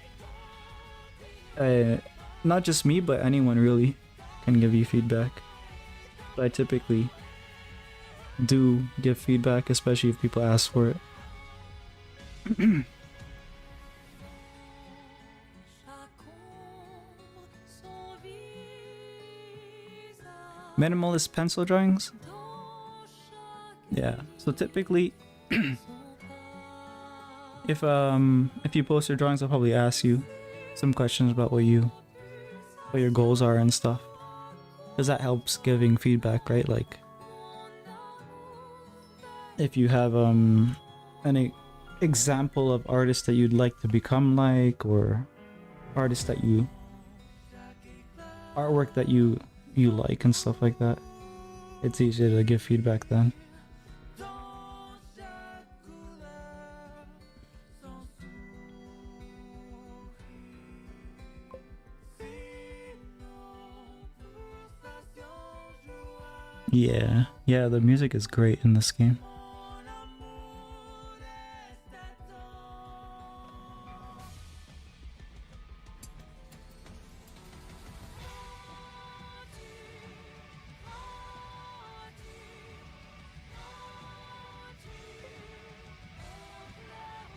not just me, but anyone really can give you feedback. But I typically do give feedback, especially if people ask for it. Minimalist pencil drawings? Yeah, so typically if you post your drawings, I'll probably ask you some questions about what your goals are and stuff, because that helps giving feedback, right? Like if you have an example of artists that you'd like to become like, or artists that artwork that you like and stuff like that, it's easier to give feedback then. Yeah, the music is great in this game.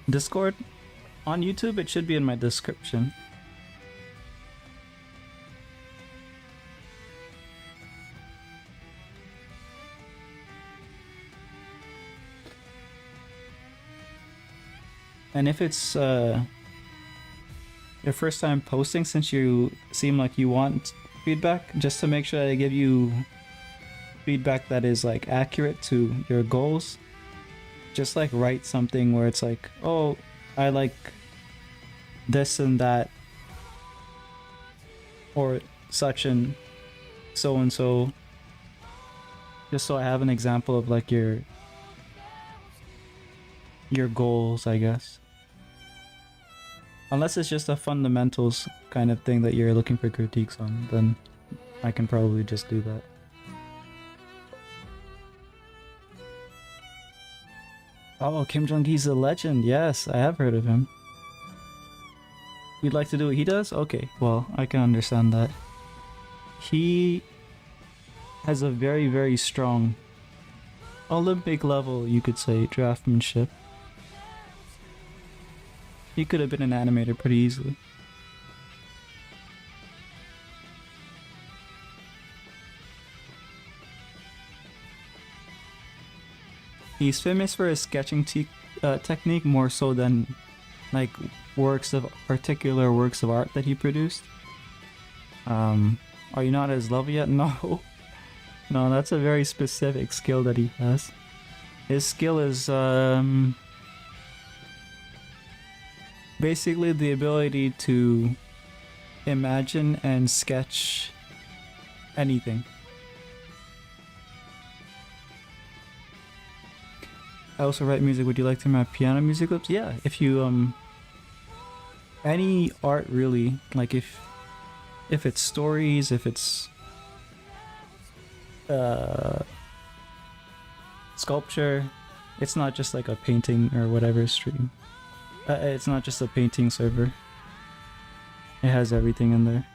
Discord? On YouTube, it should be in my description. And if it's your first time posting, since you seem like you want feedback, just to make sure that I give you feedback that is like accurate to your goals, just like write something where it's like, oh, I like this and that, or such and so, just so I have an example of like your goals, I guess. Unless it's just a fundamentals kind of thing that you're looking for critiques on, then I can probably just do that. Oh, Kim Jong-gi's a legend. Yes, I have heard of him. You'd like to do what he does? Okay, well, I can understand that. He has a very, very strong Olympic level, you could say, draftsmanship. He could have been an animator pretty easily. He's famous for his sketching technique more so than like particular works of art that he produced. Are you not as love yet? No. No, that's a very specific skill that he has. His skill is basically the ability to imagine and sketch anything. I also write music. Would you like to hear my piano music clips? Yeah, if you any art really, like if it's stories, if it's sculpture, it's not just like a painting or whatever stream. It's not just a painting server. It has everything in there.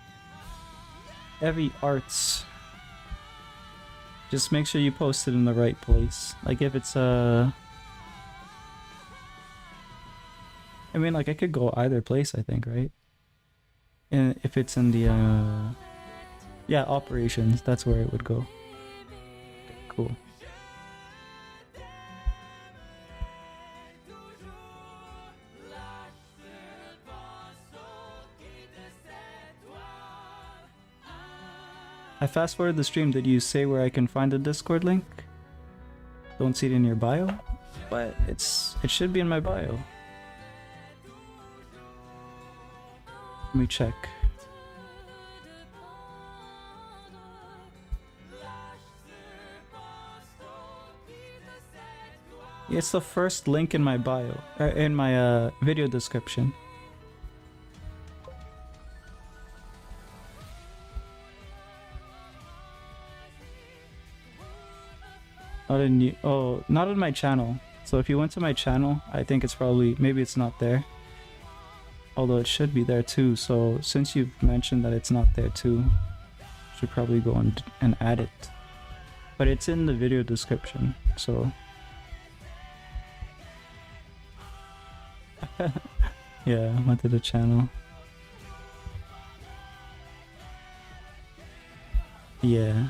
Every arts. Just make sure you post it in the right place. Like if it's I mean, like I could go either place, I think, right? And if it's in the yeah, operations, that's where it would go. Okay, cool. I fast forwarded the stream. Did you say where I can find the Discord link? Don't see it in your bio, but it should be in my bio. Let me check. It's the first link in my bio, in my video description. Not in you. Oh, not in my channel. So if you went to my channel, I think it's probably, maybe it's not there. Although it should be there too. So since you've mentioned that it's not there too, should probably go and add it. But it's in the video description. So yeah, I went to the channel. Yeah.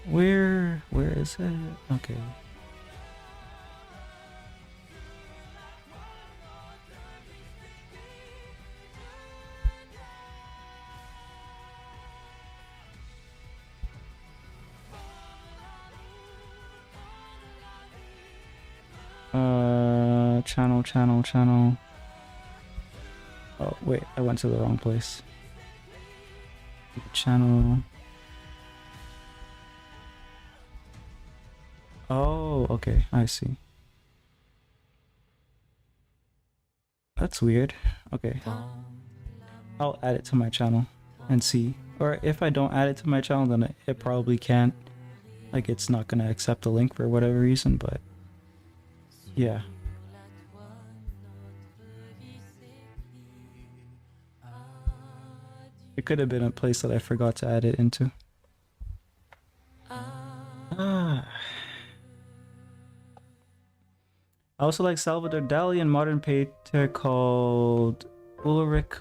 Where is it? Okay. Channel. Oh, wait, I went to the wrong place. Channel. Oh, okay, I see. That's weird. Okay. I'll add it to my channel and see. Or if I don't add it to my channel, then it probably can't. Like, it's not gonna accept the link for whatever reason, but yeah. It could have been a place that I forgot to add it into. I also like Salvador Dali and modern painter called Ulrich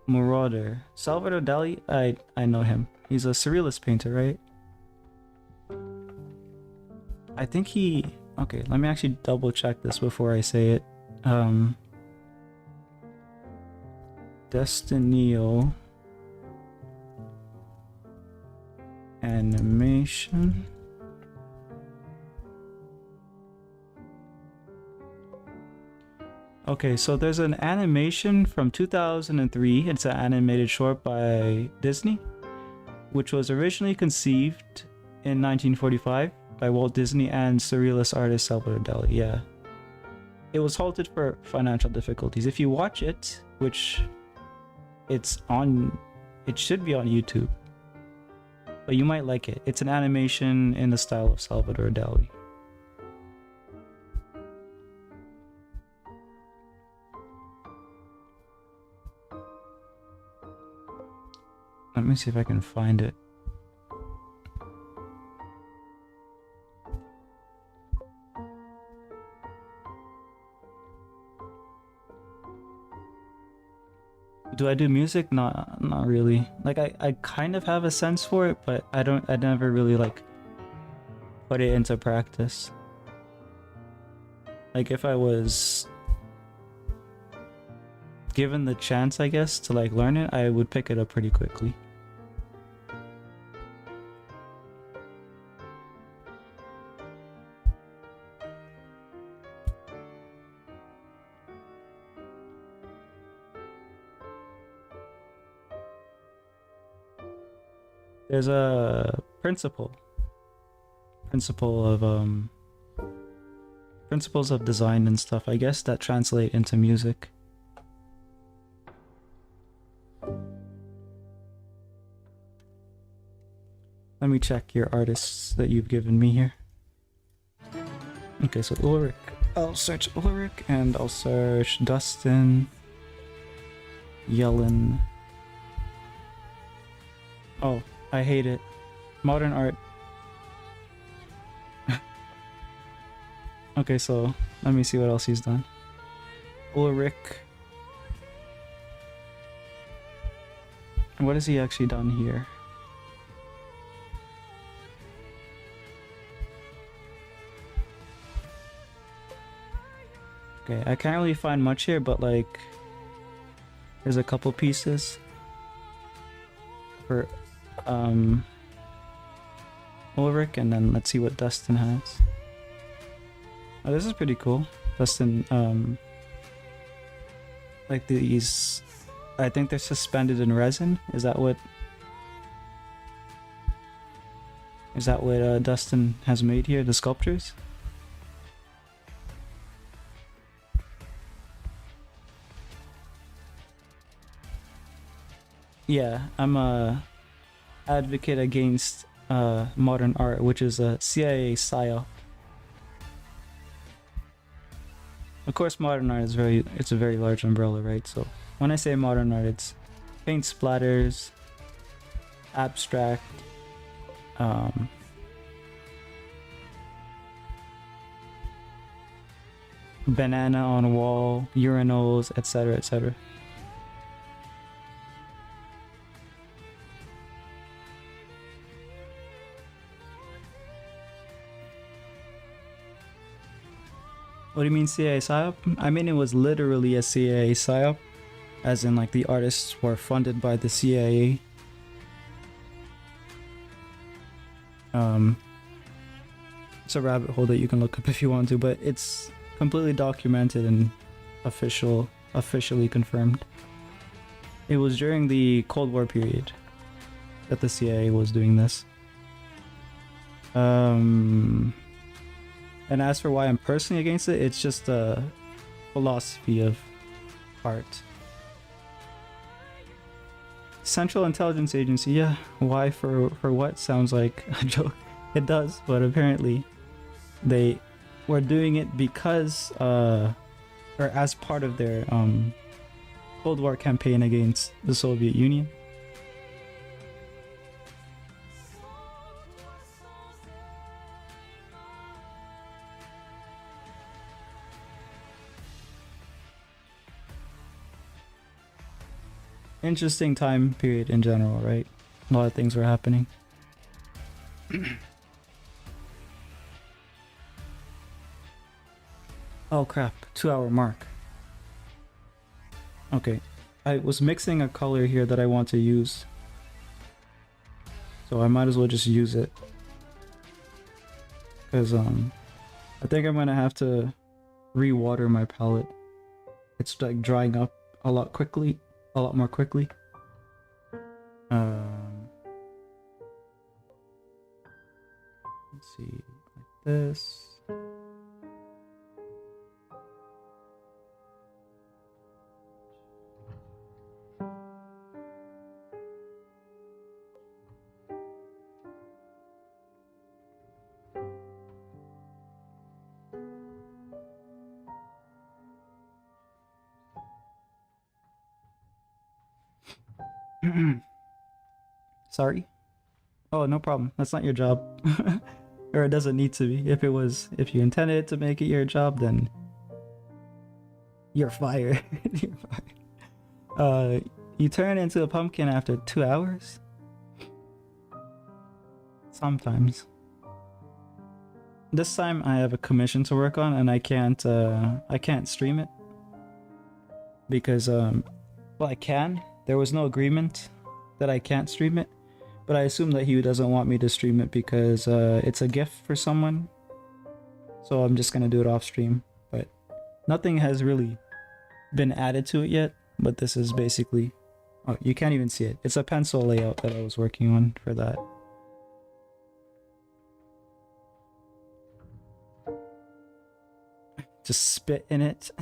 Marauder. Salvador Dali, I know him. He's a surrealist painter, right? I think he... Okay, let me actually double check this before I say it. Destinio animation. Okay, so there's an animation from 2003. It's an animated short by Disney, which was originally conceived in 1945 by Walt Disney and surrealist artist Salvador Dali. Yeah. It was halted for financial difficulties. If you watch it, which it should be on YouTube, but you might like it. It's an animation in the style of Salvador Dali. Let me see if I can find it. Do I do music? Not really. Like I kind of have a sense for it, but I never really like put it into practice. Like if I was given the chance, I guess, to like learn it, I would pick it up pretty quickly. There's a principle of principles of design and stuff, I guess, that translate into music. Let me check your artists that you've given me here. Okay, so Ulrich. I'll search Ulrich and I'll search Dustin Yellen. Oh, I hate it. Modern art. Okay, so let me see what else he's done. Ulrich. What has he actually done here? Okay, I can't really find much here, but like there's a couple pieces for Ulrich, and then let's see what Dustin has. Oh, this is pretty cool. Dustin, like these, I think they're suspended in resin. Is that what Dustin has made here, the sculptures? Yeah, I'm a advocate against modern art, which is a CIA psyop. Of course, modern art is it's a very large umbrella, right? So when I say modern art, it's paint splatters, abstract, banana on wall, urinals, etc., etc. What do you mean CIA psyop? I mean it was literally a CIA psyop, as in like the artists were funded by the CIA. It's a rabbit hole that you can look up if you want to, but it's completely documented and officially confirmed. It was during the Cold War period that the CIA was doing this. And as for why I'm personally against it, it's just a philosophy of art. Central Intelligence Agency, yeah. Why for what? Sounds like a joke. It does, but apparently they were doing it because or as part of their Cold War campaign against the Soviet Union. Interesting time period in general, right? A lot of things were happening. Oh crap, 2-hour mark. Okay, I was mixing a color here that I want to use, so I might as well just use it. Because I think I'm gonna have to re-water my palette. It's like drying up a lot more quickly. Let's see, like this. Sorry? Oh, no problem. That's not your job. Or it doesn't need to be. If you intended to make it your job, then you're fired. You're fired. You turn into a pumpkin after 2 hours? Sometimes. this time I have a commission to work on, and I can't stream it because well, I can. There was no agreement that I can't stream it, but I assume that he doesn't want me to stream it because it's a gift for someone. So I'm just gonna do it off stream. But nothing has really been added to it yet. But this is basically, oh, you can't even see it. It's a pencil layout that I was working on for that. Just spit in it.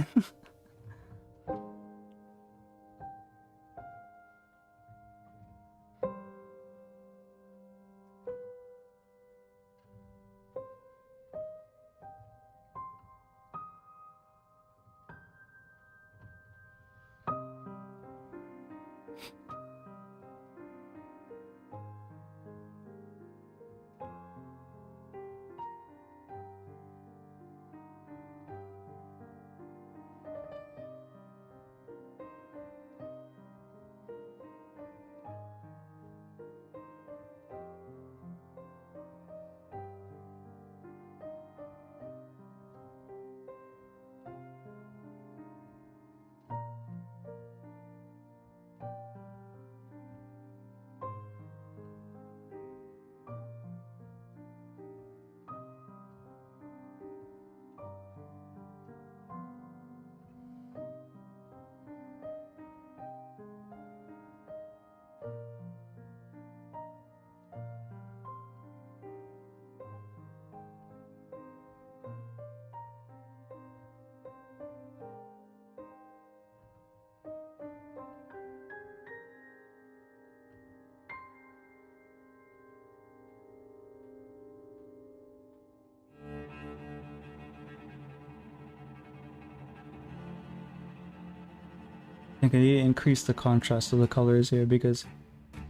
I think I need to increase the contrast of the colors here because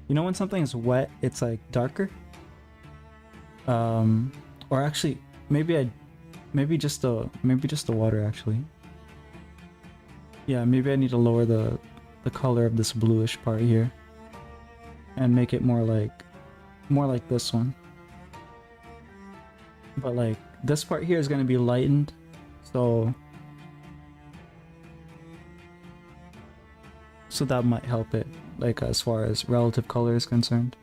you know when something is wet, it's like darker. Or actually, maybe just the water actually. Yeah, maybe I need to lower the color of this bluish part here and make it more like this one. But like this part here is gonna be lightened, so that might help it, like as far as relative color is concerned.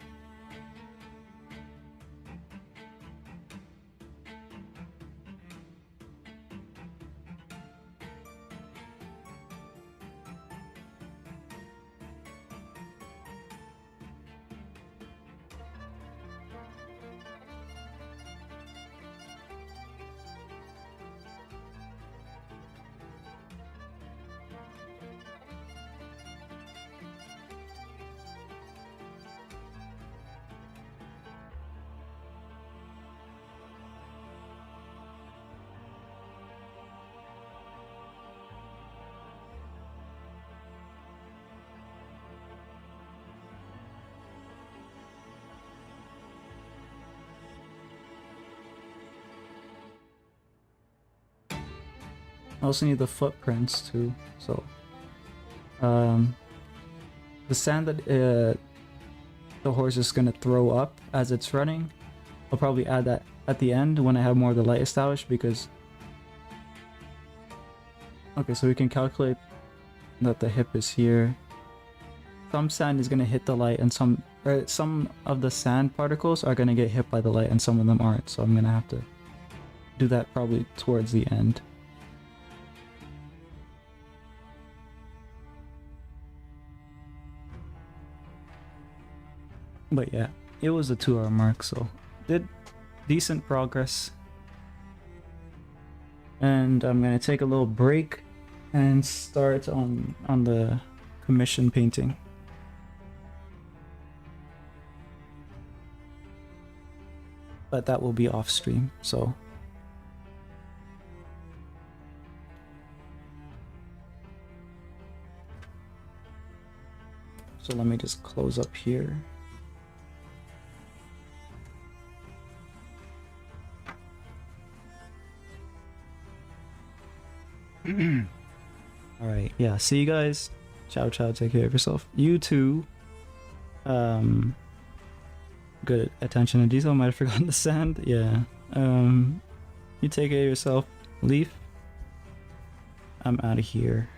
I also need the footprints too, so the sand that the horse is gonna throw up as it's running, I'll probably add that at the end when I have more of the light established, because okay, so we can calculate that the hip is here. Some sand is gonna hit the light and some of the sand particles are gonna get hit by the light and some of them aren't, so I'm gonna have to do that probably towards the end. But yeah, it was a 2-hour mark, so did decent progress. And I'm gonna take a little break and start on the commission painting. But that will be off stream, so let me just close up here. Alright, yeah, see you guys. Ciao, ciao, take care of yourself. You too. Good attention to detail, might have forgotten the sand. Yeah. You take care of yourself. Leaf, I'm out of here.